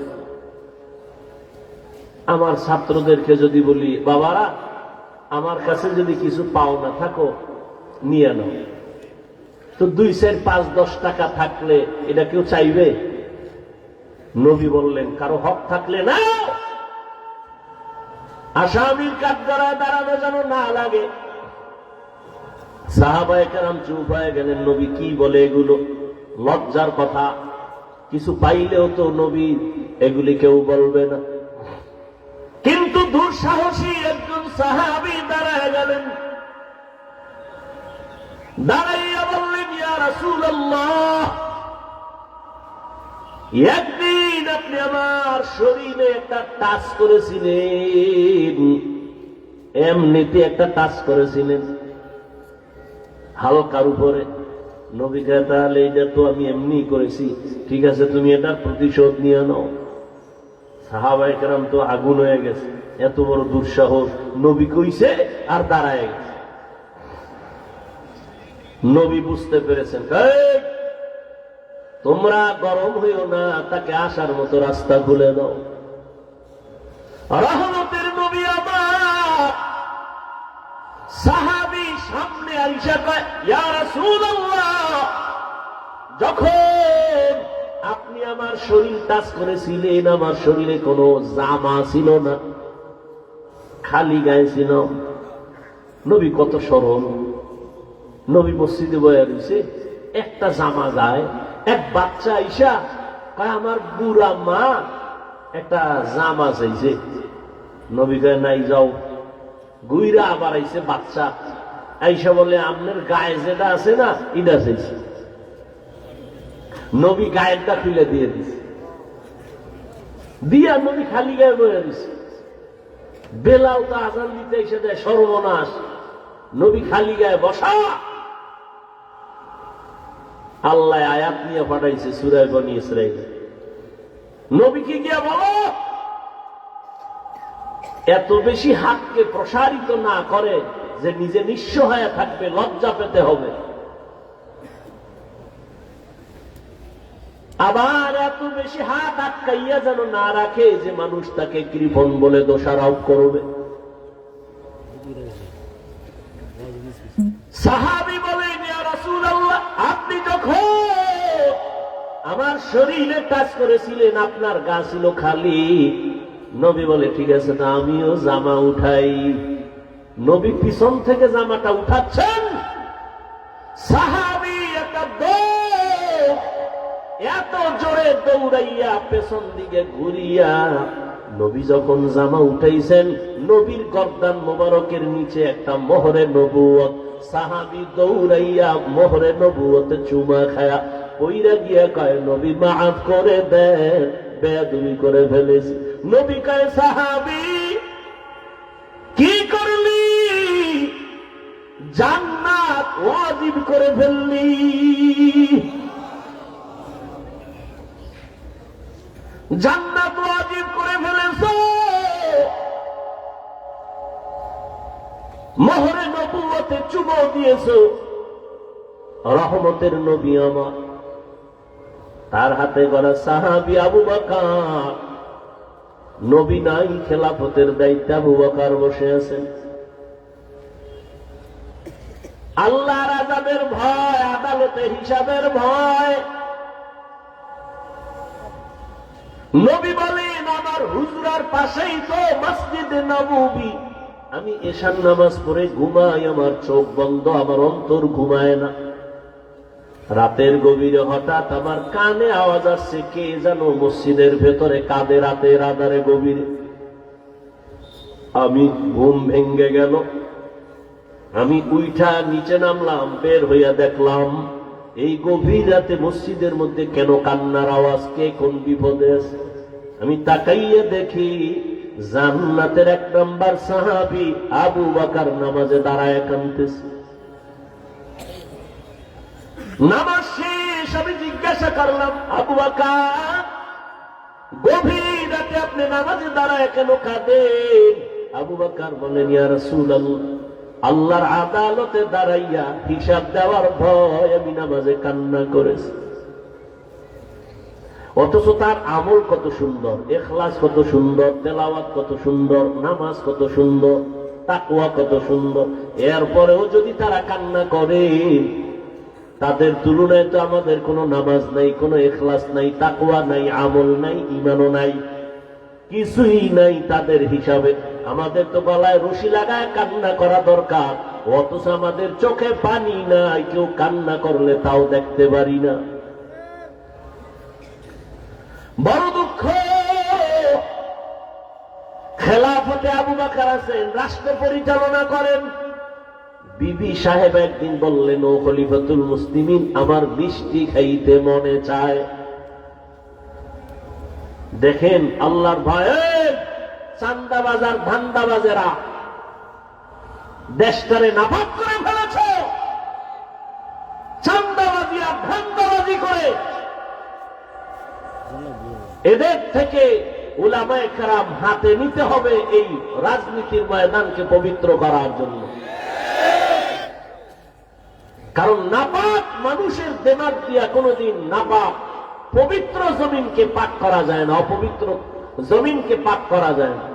আমার ছাত্রদেরকে যদি বলি, বাবারা আমার কাছে যদি কিছু পাওনা থাকো নিয়ে নাও, তো 2, 4, 5, 10 টাকা থাকলে এটা কেউ চাইবে? নবী বললেন, কারো হক থাকলে না, আসামির কাঠগড়ায় দাঁড়ানো যেন না লাগে। সাহাবায়ে কেরাম চুপ হয়ে গেলেন। নবী কি বলে এগুলো? লজ্জার কথা। কিছু পাইলেও তো নবী এগুলি কেউ বলবে না। কিন্তু দুঃসাহসী একজন সাহাবী দাঁড়ায় গেলেন। দাঁড়াইয়া বললেন, ইয়া রাসূলুল্লাহ, একদিন আপনি আমার শরীরে একটা টাচ করেছিলেন, এমনিতে একটা টাচ করেছিলেন হালকার উপরে। নবী কয়, তাহলে এটা তো আমি এমনি করেছি, ঠিক আছে তুমি এটার প্রতিশোধ নিয়ে নাও। সাহাবায়ে কেরাম তো আগুন হয়ে গেছে, এত বড় দুঃসাহস। নবী কইছে আর দাঁড়ায় গেছে। নবী বুঝতে পেরেছেন, তোমরা গরম হইও না, তাকে আসার মতো রাস্তা খুলে দাও। রহমতের নবী আমার সাহাবী সামনে আইসা কয়, ইয়া রাসূলুল্লাহ, যখন আপনি আমার শরীর টাচ করেছিলেন, আমার শরীরে কোনো জামা ছিল না, খালি গায়ে ছিল। নবী কত সরল। নবী মসজিদে বয়া দিছে, একটা জামা গায়ে। এক বাচ্চা আইসা কয়, আমার বুড়া মা একটা জামা চাইছে। নবী কয়, নাই যাও। গুইরা আবার আইছে বাচ্চা, আইসা বলে, আপনার গায়ে যেটা আছে না এটা চাইছে। নবী গায়েরটা খুলে দিয়ে দিছে, দিয়া নবী খালি গায়ে বয়ে দিছে। বেলাল তো আজান দিতে এসে দেয়, সর্বনাশ, নবী খালি গায়ে বসা। আল্লাহ আয়াত নিয়ে পাঠাইছে সূরা বনী ইসরাঈল। নবীকে গিয়া বলো, এত বেশি হাতকে প্রসারিত না করে যে নিজে নিঃস্ব হয়ে থাকবে, লজ্জা পেতে হবে। আবার এত বেশি হাত আটকাইয়া যেন না রাখে যে মানুষ তাকে কৃপণ বলে দোষারোপ করবে। সাহাবী বলেন, ইয়া রাসূলুল্লাহ, আপনি যখন আমার শরীরে টাচ করেছিলেন আপনার গা ছিল খালি। নবী বলে, ঠিক আছে না, আমিও জামা উঠাই। নবী পিছন থেকে জামাটা উঠাচ্ছেন, সাহাবী একটা দৌড়, এত জোরে দৌড়াইয়া পেছন দিকে ঘুরিয়া নবী যখন জামা উঠাইছেন, নবীর গর্দান মোবারকের নিচে একটা মোহরে নবুয়ত। সাহাবী দৌড়াইয়া মোহরে নবুয়তে চুমা খায়া পইরা গিয়া কয়, নবী মাফ করে দেন, বেয়াদবি করে ফেলেছি। নবী কয়, সাহাবী কি করলি? জান্নাত ওয়াজিব করে ফেললি। জান্নাত ওয়াজিব করে ফেলেছ, মোহরে নবুয়তে চুমো দিয়েছ। রহমতের নবী আমার, তার হাতে গড়া সাহাবী আবু বকর। নবী নাই, খেলাফতের দায়িত্বে আবু বকর বসে আছেন। আল্লাহর আযাবের ভয়, আদালতে হিসাবের ভয়। নবী বলেন, আমার হুজরার পাশেই তো মসজিদে নববী। আমি এশার নামাজ পড়ে ঘুমাই, আমার চোখ বন্ধ, আমার অন্তর ঘুমায় না। রাতের গভীরে হঠাৎ আমার কানে আওয়াজ আসছে, কে যেন মসজিদের ভেতরে কাঁদে রাতের আঁধারে গভীরে। আমি ঘুম ভেঙ্গে গেল, আমি উইঠা নিচে নামলাম, বের হইয়া দেখলাম এই গভীর রাতে মসজিদের মধ্যে কেন কান্নার আওয়াজ, কে কোন বিপদে আছে। আমি তাকাইয়া দেখি জান্নাতের 1 নম্বর সাহাবী আবু বকর নামাজে দাঁড়ায় কাঁদতেছে। নামাজ শেষ, আমি জিজ্ঞাসা করলাম, আবু বকর, গভীর রাতে আপনি নামাজে দাঁড়ায় কেন কাঁদেন? আবু বকর বলেন, ইয়া রাসূলুল্লাহ, আল্লাহর আদালতে দাঁড়াইয়া হিসাব দেওয়ার ভয় আমি নামাজে কান্না করেছি। অথচ তার আমল কত সুন্দর, ইখলাস কত সুন্দর, তেলাওয়াত কত সুন্দর, নামাজ কত সুন্দর, তাকওয়া কত সুন্দর। এরপরেও যদি তারা কান্না করে, তাদের তুলনায় তো আমাদের কোনো নামাজ নাই, কোনো ইখলাস নাই, তাকওয়া নাই, আমল নাই, ঈমানও নাই, কিছুই নাই তাদের হিসাবে। আমাদের তো গলায় রশি লাগায় কান্না করা দরকার, অথচ আমাদের চোখে পানি নাই, কেউ কান্না করলে তাও দেখতে পারি না। বড় দুঃখ। খেলাফতে আবু বকর আছেন, রাষ্ট্র পরিচালনা করেন। বিবি সাহেব একদিন বললেন, ও খলিফাতুল মুসলিমিন, আমার মিষ্টি খাইতে মনে চায়। দেখেন আল্লাহর ভয়ে চান্দাবাজার ধান্দাবাজেরা দেশটারে নাপাক করে ফেলেছ। চান্দাবাজি আর ধান্দাবাজি করে এদের থেকে উলামায়ে কেরাম হাতে নিতে হবে এই রাজনীতির ময়দানকে পবিত্র করার জন্য। কারণ নাপাক মানুষের দেমাগ দিয়া কোনদিন নাপাক পবিত্র জমিনকে পাক করা যায় না, অপবিত্র জমিনকে পাক করা যায় না।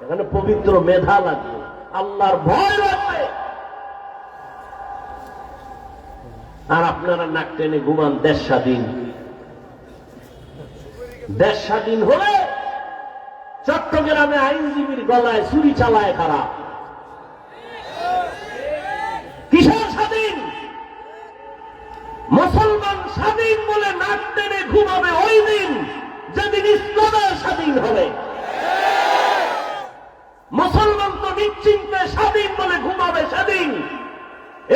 এখানে পবিত্র মেধা লাগবে, আল্লাহর ভয় লাগবে। আর আপনারা নাক টেনে ঘুমান দেশ স্বাধীন। দেশ স্বাধীন হলে চট্টগ্রামে আইনজীবীর গলায় ছুরি চালায় কারা? কিসের স্বাধীন? মুসলমান স্বাধীন বলে নাক টেনে ঘুমাবে ওই দিন যেদিন ইসলামের স্বাধীন হবে। মুসলমান তো নিশ্চিন্তে স্বাধীন বলে ঘুমাবে সেদিন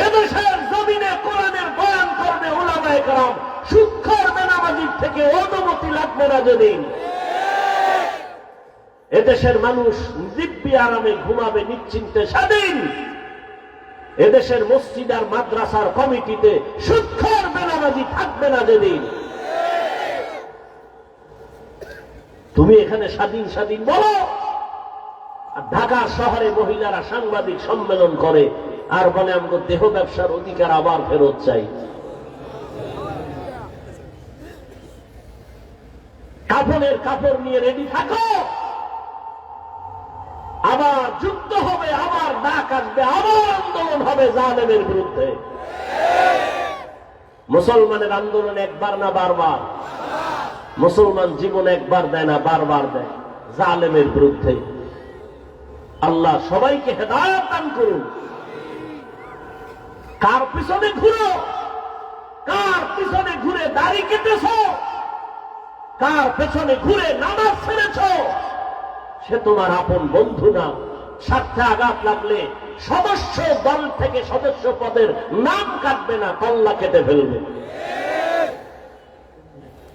এদেশের জমিনে কোরআনের বয়ান করবে উলামায়ে কেরাম, সুক্ষর বেনামাজির থেকে অনুমতি লাগবে না যেদিন। এদেশের মানুষ দিব্যি আরামে ঘুমাবে নিশ্চিন্তে স্বাধীন এদেশের মসজিদ আর মাদ্রাসার কমিটিতে সুক্ষর বেনামাজি থাকবে না যেদিন। তুমি এখানে স্বাধীন স্বাধীন বলো, আর ঢাকা শহরে মহিলারা সাংবাদিক সম্মেলন করে আর বলে আমাকে দেহ ব্যবসার অধিকার আবার ফেরত চাই। কাফনের কাপড় নিয়ে রেডি থাকো, আবার যুদ্ধ হবে, আবার ডাক আসবে, আবার আন্দোলন হবে জালেমের বিরুদ্ধে। মুসলমানের আন্দোলন একবার না বারবার? মুসলমান জীবন একবার দেয় না, বারবার দেয় জালেমের বিরুদ্ধে। আল্লাহ সবাইকে হেদায়েত দান করুন। কার পিছনে ঘুরো, কার পিছনে ঘুরে দাড়ি কেটেছ, কার পেছনে ঘুরে নামাজ ছেড়েছ, সে তোমার আপন বন্ধু না। স্বার্থে আঘাত লাগলে সদস্য দল থেকে সদস্য পদের নাম কাটবে না, কল্লা কেটে ফেলবে।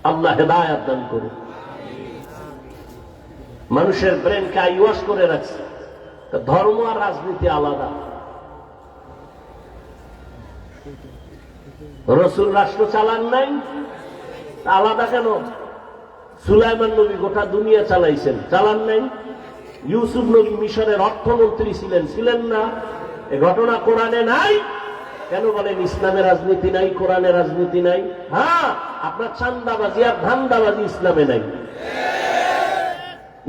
আল্লাহ হেদায়েত দান করুন। মানুষের ব্রেনকে আইওয়াশ করে রাখছে। ধর্ম আর রাজনীতি আলাদা। রসুল রাষ্ট্র চালান নাই, আলাদা কেন? সুলাইমান নবী গোটা দুনিয়া চালাইছেন, চালান নাই? ইউসুফ নবী মিশরের অর্থমন্ত্রী ছিলেন, ছিলেন না? এ ঘটনা কোরআনে নাই? কেন বলেন ইসলামে রাজনীতি নাই, কোরআনে রাজনীতি নাই? হ্যাঁ, আপনার চান্দাবাজি আর ধান্দাবাজি ইসলামে নাই।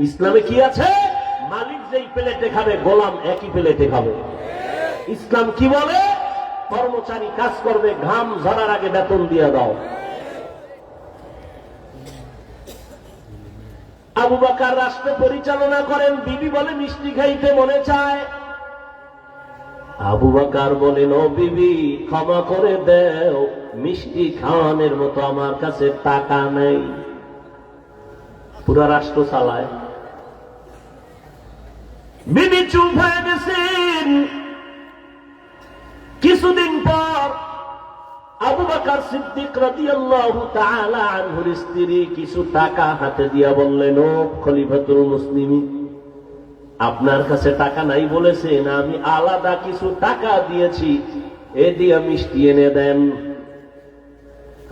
ইসলামে কি আছে? মালিক যেই প্লেটে খাবে গোলাম একই প্লেটে খাবে। ইসলাম কি বলে? কর্মচারী কাজ করবে, ঘাম ঝরার আগে বেতন দিয়ে দাও। আবু বকর রাষ্ট্র পরিচালনা করেন, বিবি বলে মিষ্টি খাইতে মনে চায়। আবু বকর বলেন, ও বিবি ক্ষমা করে দেও, মিষ্টি খাওয়ানোর মতো আমার কাছে টাকা নেই। পুরা রাষ্ট্র চালায়। বিবি চুপ হয়ে গেছেন। কিছুদিন পর আবু বকর সিদ্দিক রাদিয়াল্লাহু তাআলা আনহুর স্ত্রী কিছু টাকা হাতে দিয়া বললেন, ও খলিফাতুল মুসলিমিন, আপনার কাছে টাকা নাই বলেছেন, আমি আলাদা কিছু টাকা দিয়েছি, এ দিয়া মিষ্টি এনে দেন।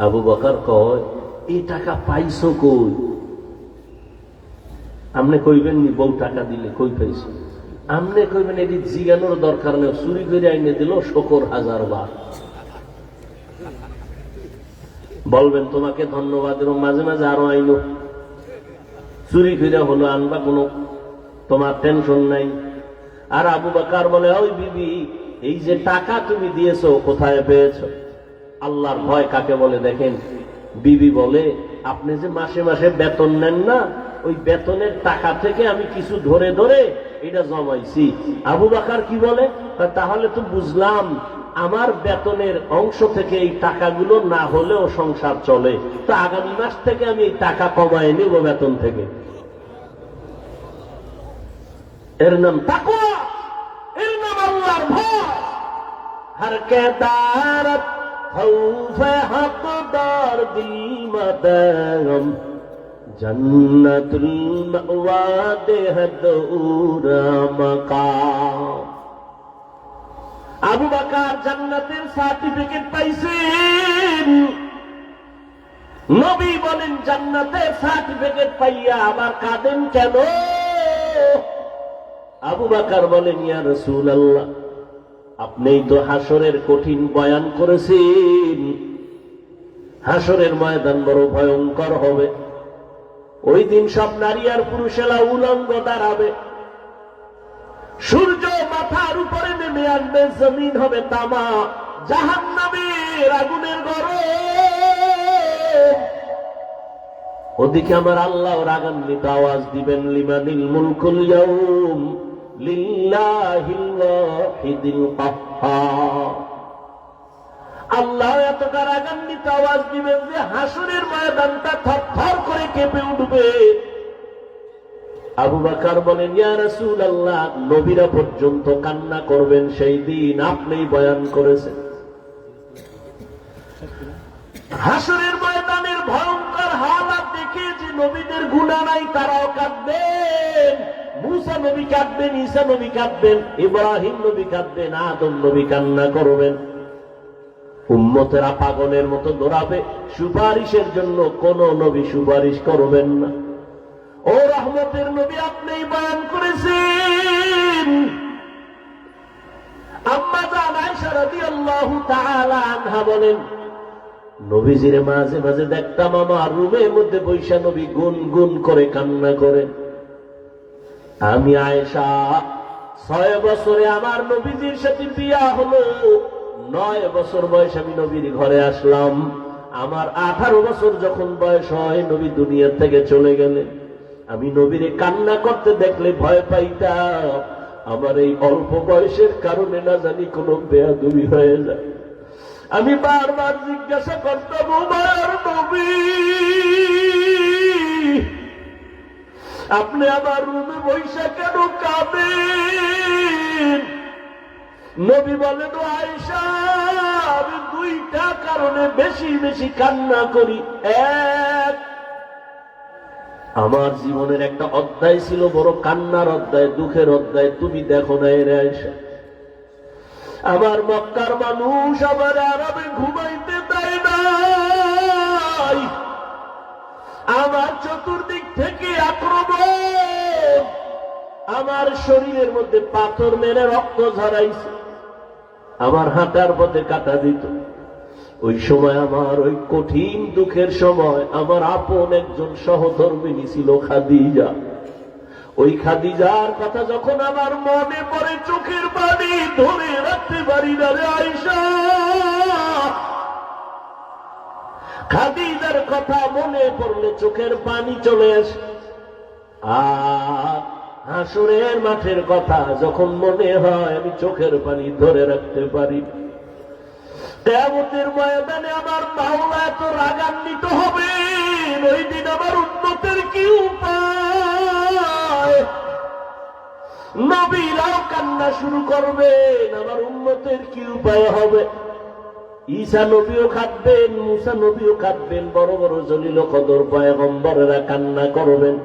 আবু বকর কয়, এই টাকা পাইছো কই? আপনি কইবেন নি বউ টাকা দিলে কই পাইছো? আমনে কইবেন এটি জিগানোর দরকার নেই, চুরি করে আইনে দিল 70,000 বার। বলবেন তোমাকে ধন্যবাদ, মাঝে মাঝে আরো আইনো চুরি করে হলো আনবা, কোনো তোমার টেনশন নাই। আর আবু বকর বলে, ওই বিবি, এই যে টাকা তুমি দিয়েছো কোথায় পেয়েছো? আল্লাহর ভয় কাকে বলে দেখেন। বিবি বলে, আপনি যে মাসে মাসে বেতন নেন না, ওই বেতনের টাকা থেকে আমি কিছু ধরে ধরে এটা জমাইছি। আবু বকর কি বলে, তাহলে তো বুঝলাম আমার বেতনের অংশ থেকে এই টাকাগুলো না হলেও সংসার চলে, তো আগামী মাস থেকে আমি এই টাকা কমায় নেব বেতন থেকে। এর নাম তাকওয়া, এর নাম আল্লাহর ভয়। হর কে দারত খৌফে হকদার দিল মদগম, জন্নতুল মাওয়া দেহদুরা মাকাম। আবু বকর জান্নাতের সার্টিফিকেট পাইছেন। নবী বলেন, জান্নাতের সার্টিফিকেট পাইয়া আবার কাঁদেন কেন? আবু বকর বলেন, ইয়া রাসূলুল্লাহ, আপনিই তো হাসরের কঠিন বয়ান করেছেন। হাসরের ময়দান বড় ভয়ঙ্কর হবে। ওই দিন সব নারী আর পুরুষেরা উলঙ্গ দাঁড়াবে, সূর্য মাথার উপরে নেমে আসবে, জমিন হবে তামা, জাহান্নামের আগুনের গরম। ওদিকে আমার আল্লাহ রাগান্বিত আওয়াজ দিবেন, লিমানিল মুলকুল ইয়াউম লিল্লাহিল ওয়াহিদিল কাহ্হার। আল্লাহ এত রাগান্বিত আওয়াজ দিবেন যে হাসরের ময়দানটা থরথর করে কেঁপে উঠবে। আবু বকর বলেন, ইয়া রাসূলুল্লাহ, নবীরা পর্যন্ত কান্না করবেন সেই দিন, আপনিই বয়ান করেছেন। হাসরের ময়দানের ভয়ঙ্কর হালাত দেখে যে নবীদের গুনাহ নাই তারাও কাঁদবেন। মুসা নবী কাঁদবেন, ঈসা নবী কাঁদবেন, ইব্রাহিম নবী কাঁদবেন, আদম নবী কান্না করবেন। উম্মতেরা পাগলের মতো দৌড়াবে, সুপারিশের জন্য কোন নবী সুপারিশ করবেন না। ও রহমতের নবী, আপনিই বয়ান করেছেন। আম্মা জান আয়েশা রাদিয়াল্লাহু তাআলা আনহা বলেন, নবীজির মাঝে মাঝে দেখতাম আমার রুমের মধ্যে বৈশা নবী গুনগুন করে কান্না করেন। আমি আয়েশা 6 বছরে আমার নবীজির সাথে বিয়া হলো, 9 বছর বয়স আমি নবীর ঘরে আসলাম। আমার 18 বছর যখন বয়স হয় নবী দুনিয়া থেকে চলে গেলেন। আমি নবীরে কান্না করতে দেখলে ভয় পাইতাম, আমার এই অল্প বয়সের কারণে না জানি কোনো বেয়াদবি হয়ে যায়। আমি বারবার জিজ্ঞাসা করতাম, ও মায়ের নবী, আপনি আমার রুমে বৈশা কেন কাঁদেন? নবী বলেন, ও আয়েশা, আমি 2টা কারণে বেশি বেশি কান্না করি। এক, আমার জীবনের একটা অধ্যায় ছিল বড় কান্নার অধ্যায়, দুঃখের অধ্যায়, তুমি দেখো না এর আয়েশা। আমার মক্কার মানুষ আমার আরামে ঘুমাইতে দেয় নাই, আমার চতুর্দিক থেকে আক্রমণ, আমার শরীরের মধ্যে পাথর মেরে রক্ত ঝরাইছে, আমার হাঁটার পথে কাটা দিত। ওই সময় আমার ওই কঠিন দুঃখের সময় আমার আপন একজন সহধর্মিণী ছিল খাদিজা। ওই খাদিজার কথা যখন আমার মনে পড়ে চোখের পানি ধরে রাখতে পারি না রে আয়েশা। খাদিজার কথা মনে পড়লে চোখের পানি চলে আসে। আর হাসরের মাঠের কথা যখন মনে হয় আমি চোখের পানি ধরে রাখতে পারি। কিয়ামতের ময়দানে আমার মাওলা এত রাগান্বিত হবে, ওই দিন আমার উম্মতের কি উপায়? নবীরাও কান্না শুরু করবেন, আমার উম্মতের কি উপায় হবে? ঈসা নবীও কাঁদবেন, মুসা নবীও কাঁদবেন, বড় বড় জলিল কদর পয়গম্বরেরা কান্না করবেন।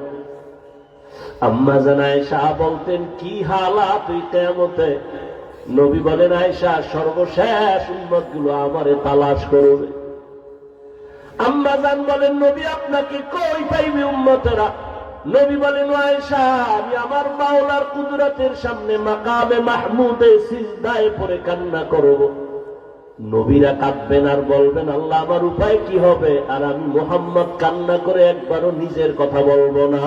আম্মা জান আয়েশা বলতেন, কি হালাত ওই কিয়ামতে? নবী বলেন, আয়েশা, সর্বশেষ উম্মতগুলো আমারে তালাশ করবে। আম্মা জান বলেন, নবী আপনাকে কই পাইবে উম্মতেরা? নবী বলেন, আয়েশা, আমি আমার মাওলার কুদরতের সামনে মাকামে মাহমুদে সিজদায় পড়ে কান্না করব। নবীরা কাঁদবেন আর বলবেন, আল্লাহ আমার উপায় কি হবে? আর আমি মুহাম্মদ কান্না করে একবারও নিজের কথা বলবো না,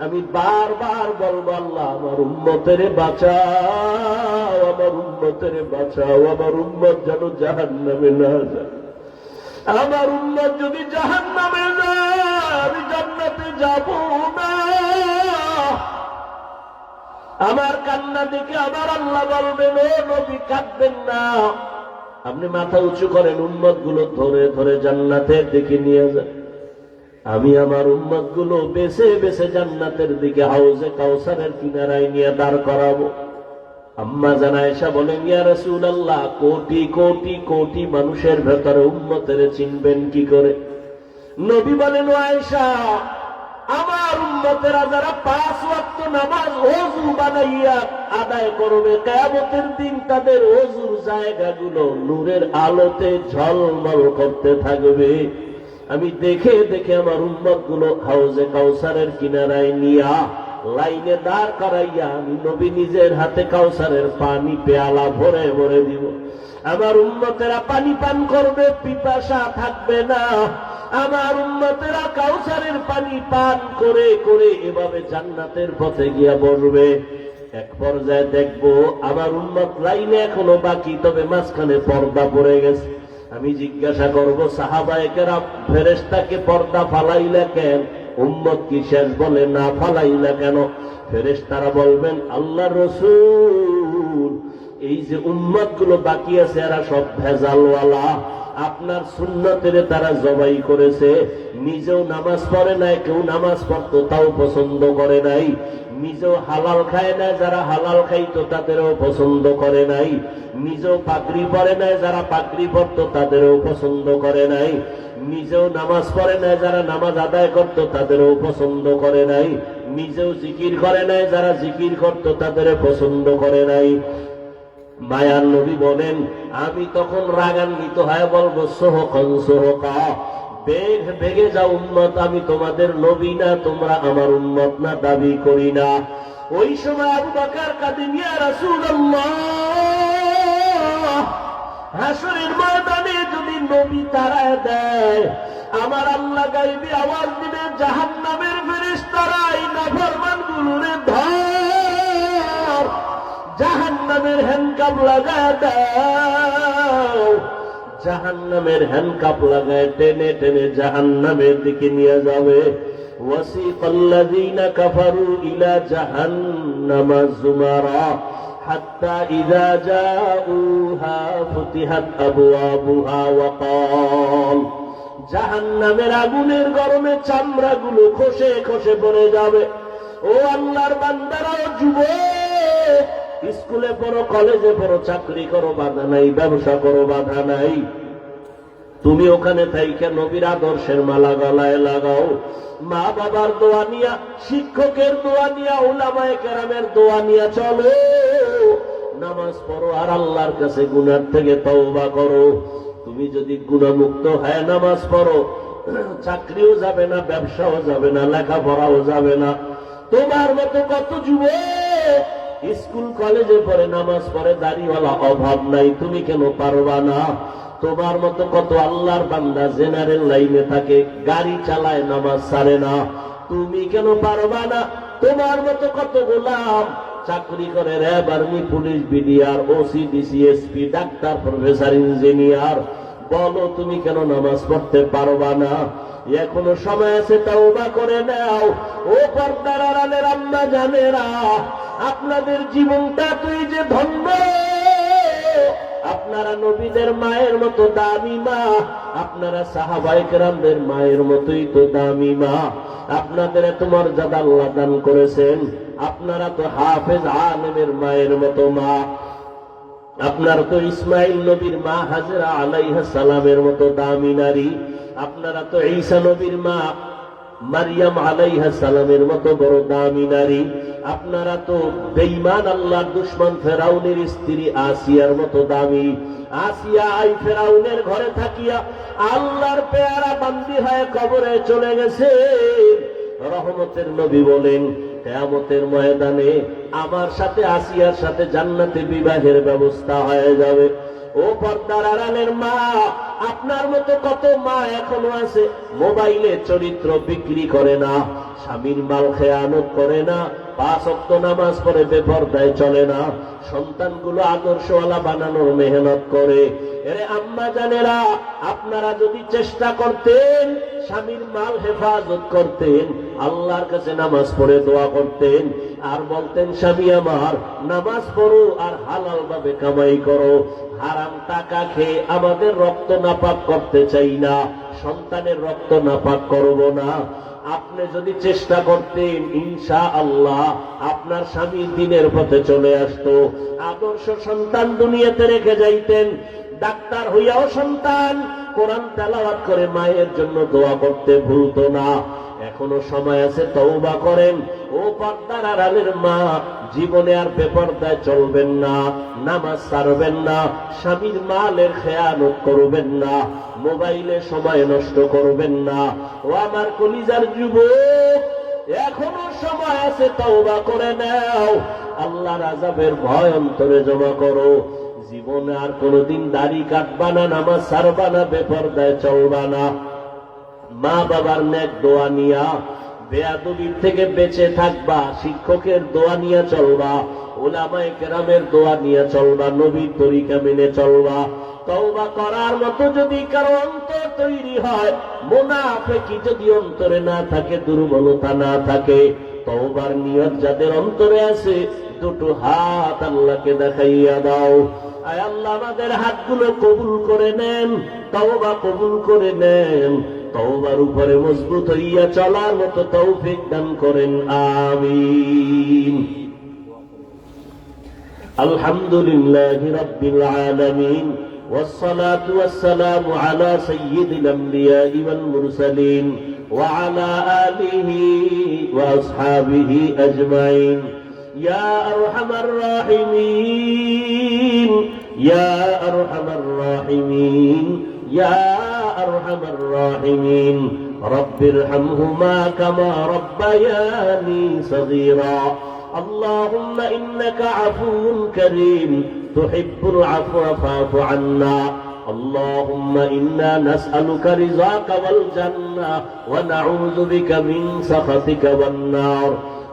আমি বারবার বলবো, আল্লাহ আমার উম্মতের বাঁচাও, আমার উম্মতের বাঁচাও, আমার উম্মত যেন জাহান্নামে না যায়। আমার উম্মত যদি জাহান্নামে যায় আমি জান্নাতে যাব না। আমার কান্না দেখে আমার আল্লাহ বলবেন, ও নবী কাঁদবেন না, আপনি মাথা উঁচু করেন, উম্মত গুলো ধরে ধরে জান্নাতের দিকে নিয়ে যান। আমি আমার উম্মত গুলো বেছে বেছে জান্নাতের দিকে হাউজে কাউসারের কিনারায় নিয়ে দাঁড় করাবো। আম্মা জান আয়েশা বলেন, ইয়া রাসূলুল্লাহ, কোটি কোটি কোটি মানুষের ভেতরে উম্মতের চিনবেন কি করে? নবী বলেন, আয়েশা, আমার উম্মতেরা যারা 5 ওয়াক্ত নামাজ ওযু বানাইয়া আদায় করবে, কিয়ামতের দিন তাদের ওযুর জায়গাগুলো নূরের আলোতে ঝলমল করতে থাকবে। আমি দেখে দেখে আমার উম্মত গুলো হাউজে কাউসারের কিনারায় নিয়া লাইনে দাঁড় করাইয়া আমি নবী নিজের হাতে কাউসারের পানি পেয়ালা ভরে ভরে দিব। আমার উম্মতেরা পানি পান করবে, পিপাসা থাকবে না। আমার উম্মতেরা কাউসারের পানি পান করে করে এভাবে জান্নাতের পথে গিয়া বসবে। এক পর্যায়ে দেখবো আমার উম্মত লাইনে এখনো বাকি, তবে মাঝখানে পর্দা পড়ে গেছে। আমি জিজ্ঞাসা করব, সাহাবায়ে কেরাম, ফেরেশতাকে পর্দা ফালাইলা কেন? উম্মত কি শেষ? বলে না, ফালাইলা কেন? ফেরেশতারা বলবেন, আল্লাহর রাসূল, এই যে উম্মত গুলো বাকি আছে এরা সব ভেজালওয়ালা, আপনার সুন্নতের তারা জবাই করেছে, নিজেও নামাজ পড়ে নাই, কেউ নামাজ পড়তো তাও পছন্দ করে নাই, নিজেও হালাল খায় না, যারা হালাল খাইতো তাদেরও পছন্দ করে নাই, নিজেও পাগড়ি পরে নাই, যারা পাগড়ি পরতো তাদেরও পছন্দ করে নাই, নিজেও নামাজ পড়ে নাই, যারা নামাজ আদায় করতো তাদেরও পছন্দ করে নাই, নিজেও জিকির করে নাই, যারা জিকির করতো তাদেরও পছন্দ করে নাই। মায়ার নবী বলেন, আমি তখন রাগান্বিত হয়ে বলবো, সোহকন সোহকা, বেগ বেগে যাও উম্মত, আমি তোমাদের নবী না, তোমরা আমার উম্মত না, দাবি করি না। ওই সময় আবু বকর কাঁদেন, ইয়া রাসূলুল্লাহ, হাসরের ময়দানে যদি নবী তাড়ায় দেয়, আমার আল্লাহ গায়বী আওয়াজ দিবে, জাহান্নামের ফেরেশতারা এই নাফরমানগুলোরে ধর, জাহান্নামের হ্যান্ডকাপ লাগায় দাও। জাহান্নামের হ্যান্ডকাপ লাগায় টেনে টেনে জাহান্নামের দিকে নিয়ে যাবে। ওয়াসিকাল্লাযীনা কাফারু ইলা জাহান্নামা যুমারা হাত্তা ইযা জাউহা ফুতিহাত আবওয়াবুহা ওয়া ক্বাল, জাহান্নামের আগুনের গরমে চামড়াগুলো খসে খসে পড়ে যাবে। ও আল্লাহর বান্দারাও, যুবক, স্কুলে পড়ো, কলেজে পড়ো, চাকরি করো, বাধা নাই, ব্যবসা করো, বাধা নাই, তুমি ওখানে থাইকা নবীর আদর্শের মালা গলায় লাগাও। মা বাবার দোয়া নিয়া, শিক্ষকের দোয়া নিয়া, উলামায়ে কেরামের দোয়া নিয়া চলো, নামাজ পড়ো আর আল্লাহর কাছে গুনাহ থেকে তওবা করো। তুমি যদি গুনাহমুক্ত হয়ে নামাজ পড়ো, চাকরিও যাবে না, ব্যবসাও যাবে না, লেখাপড়াও যাবে না। তোমার মতো কত যুবক স্কুল কলেজে পড়ে, নামাজ পড়ে, দাড়িওয়ালা, অভাব নাই, তুমি কেন পারবা না? তোমার মতো কত আল্লাহর বান্দা জেনারেল লাইনে থাকে, গাড়ি চালায়, নামাজ ছাড়ে না, তুমি কেন পারবা না? তোমার মতো কত গোলাম চাকরি করে, RAB, army, police, BDR, OC, DC, SP, doctor, professor, engineer, বলো তুমি কেন নামাজ পড়তে পারবা না? এখনো সময় আছে, তওবা করে নাও। ও পর্দার আড়ালের আম্মা জানেরা, আপনাদের জীবনটা তুই যে ধন্য, আপনারা নবীদের মায়ের মতো দামি মা, আপনারা সাহাবায়ে কেরামদের মায়ের মতোই তো দামি মা, আপনাদের এত মর্যাদা আল্লাহ দান করেছেন। আপনারা তো হাফেজ আলেমের মায়ের মতো মা, আপনারা তো ইসমাইল নবীর মা হাজরা আলাইহিস সালামের মতো দামি নারী, আপনারা তো ঈসা নবীর মা মারিয়াম আলাইহিস সালামের মতো বড় দামি নারী, আপনারা তো বেঈমান আল্লাহর দুশমন ফেরাউনের স্ত্রী আসিয়ার মতো দামি। আসিয়া আই ফেরাউনের ঘরে থাকিয়া আল্লাহর পেয়ারা বান্দি হয়ে কবরে চলে গেছে। রহমতের নবী বলেন, কিয়ামতের ময়দানে আমার সাথে আসিয়ার সাথে জান্নাতে বিবাহের ব্যবস্থা হয়ে যাবে। ও পর্দার আড়ালের মা, আপনার মতো কত মা এখনো আছে মোবাইলে চরিত্র বিক্রি করে না, স্বামীর মাল খেয়ানত করে না, 5 ওয়াক্ত নামাজ পড়ে বেপরদায় চলে না, সন্তানগুলো আদর্শওয়ালা বানানোর মেহনত করে। এরে আম্মা জানেরা, আপনারা যদি চেষ্টা করতেন, স্বামীর মাল হেফাজত করতেন, আল্লাহর কাছে নামাজ পড়ে দোয়া করতেন, আর বলতেন স্বামী আমার নামাজ পড়ো আর হালাল ভাবে কামাই করো, হারাম টাকা খেয়ে আমাদের রক্ত নাপাক করতে চাই না, সন্তানের রক্ত নাপাক করব না, আপনি যদি চেষ্টা করতেন ইনশাআল্লাহ আপনার স্বামী দ্বীনের পথে চলে আসতো, আদর্শ সন্তান দুনিয়াতে রেখে যাইতেন। ডাক্তার হইয়াও সন্তান কোরআন তেলাওয়াত করে মায়ের জন্য দোয়া করতে ভুলতো না। এখনো সময় আছে, তওবা করেন। ও পর্দার আড়ালের মা, জীবনে আর বেপরদায় চলবেন না, নামাজ ছাড়বেন না, স্বামীর মালের খেয়ানত করবেন না, মোবাইলে সময় নষ্ট করবেন না। ও আমার কলিজার যুবক, এখনো সময় আছে, তওবা করে নাও, আল্লাহর আযাবের ভয় অন্তরে জমা করো। জীবনে আর কোনদিন দাড়ি কাটবা না, নামাজ ছাড়বা না, বেপরদায় চলবা না। মা বাবার নেক দোয়া নিয়া বেয়াদবির থেকে বেঁচে থাকবা, শিক্ষকের দোয়া নিয়ে চলবা, উলামায়ে কেরামের দোয়া নিয়ে চলবা, নবীর তরিকা মেনে চলবা। তওবা করার মতো যদি কারো অন্তর তৈরি হয়, মুনাফিকি যদি অন্তরে না থাকে, দুর্বলতা না থাকে, তওবার নিয়ত যাদের অন্তরে আছে, দুটো হাত আল্লাহকে দেখাইয়া দাও। আয় আল্লাহ, আমাদের হাতগুলো কবুল করে নেন, তওবা কবুল করে নেন, তওবার উপরে মজবুত হইয়া চলার মতো তৌফিক দান করেন, আমিন। আলহামদুলিল্লাহি রাব্বিল আলামিন, والصلاة والسلام على سيد الأنبياء والمرسلين وعلى آله وأصحابه أجمعين. يا أرحم الراحمين، يا أرحم الراحمين، يا أرحم الراحمين، رب ارحمهما كما ربياني صغيرا. اللهم إنك عفو كريم تحب العفو فاعف عنا. اللهم إنا نسألك رضاك والجنة ونعوذ بك من سخطك والنار.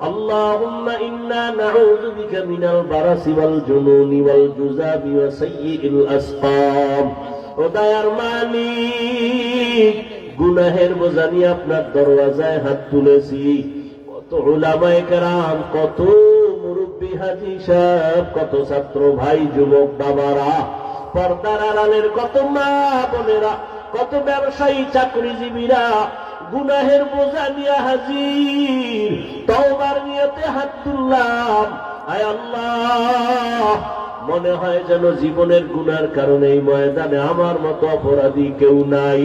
اللهم إنا نعوذ بك من البرص والجنون والجذام وسيء الأسقام. ও দয়ার মালিক, গুনাহের বোঝা নিয়ে আপনার দরওয়াজায় হাত তুলেছি। কত উলামায়ে কেরাম, কত মুরব্বী হাজী সাহেব, কত ছাত্র ভাই, যুবক বাবারা, পর্দার আড়ালের কত মা বোনেরা, কত ব্যবসায়ী চাকরিজীবীরা গুনাহের বোঝা নিয়ে হাজির, তওবার নিয়তে হাত তুললাম। আয় আল্লাহ, মনে হয় যেন জীবনের গুনার কারণে এই ময়দানে আমার মতো অপরাধী কেউ নাই।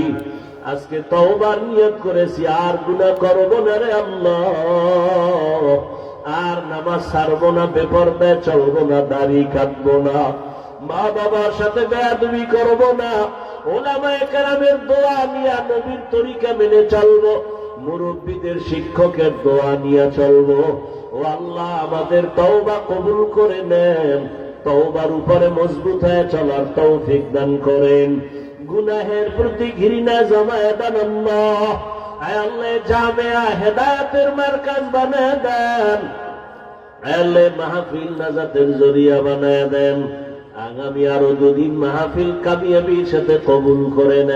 আজকে তওবার নিয়ত করেছি, আর গুনাহ করব না রে আল্লাহ, আর নামাজ ছাড়বো না, বেপরদায় চলবো না, দাড়ি কাটবো না, মা বাবার সাথে বেয়াদবি করবো না, উলামায়ে কেরামের দোয়া নিয়ে নবীর তরিকা মেনে চলবো, মুরব্বীদের শিক্ষকের দোয়া নিয়ে চলবো। ও আল্লাহ, আমাদের তওবা কবুল করে নেন, তওবার উপরে মজবুত হয়ে চলার তৌফিক দান করেন। গুনাহের প্রতি ঘৃণা জমায়ে দেন আল্লাহ। আয় আল্লাহ, জামিয়া হেদায়েতের মারকাজ বানায় দেন, আল্লাহ মাহফিল নাজাতের জরিয়া বানায় দেন। আগামী আরো 2 দিন মাহফিল কামিয়াবির সাথে কবুল করে নেন।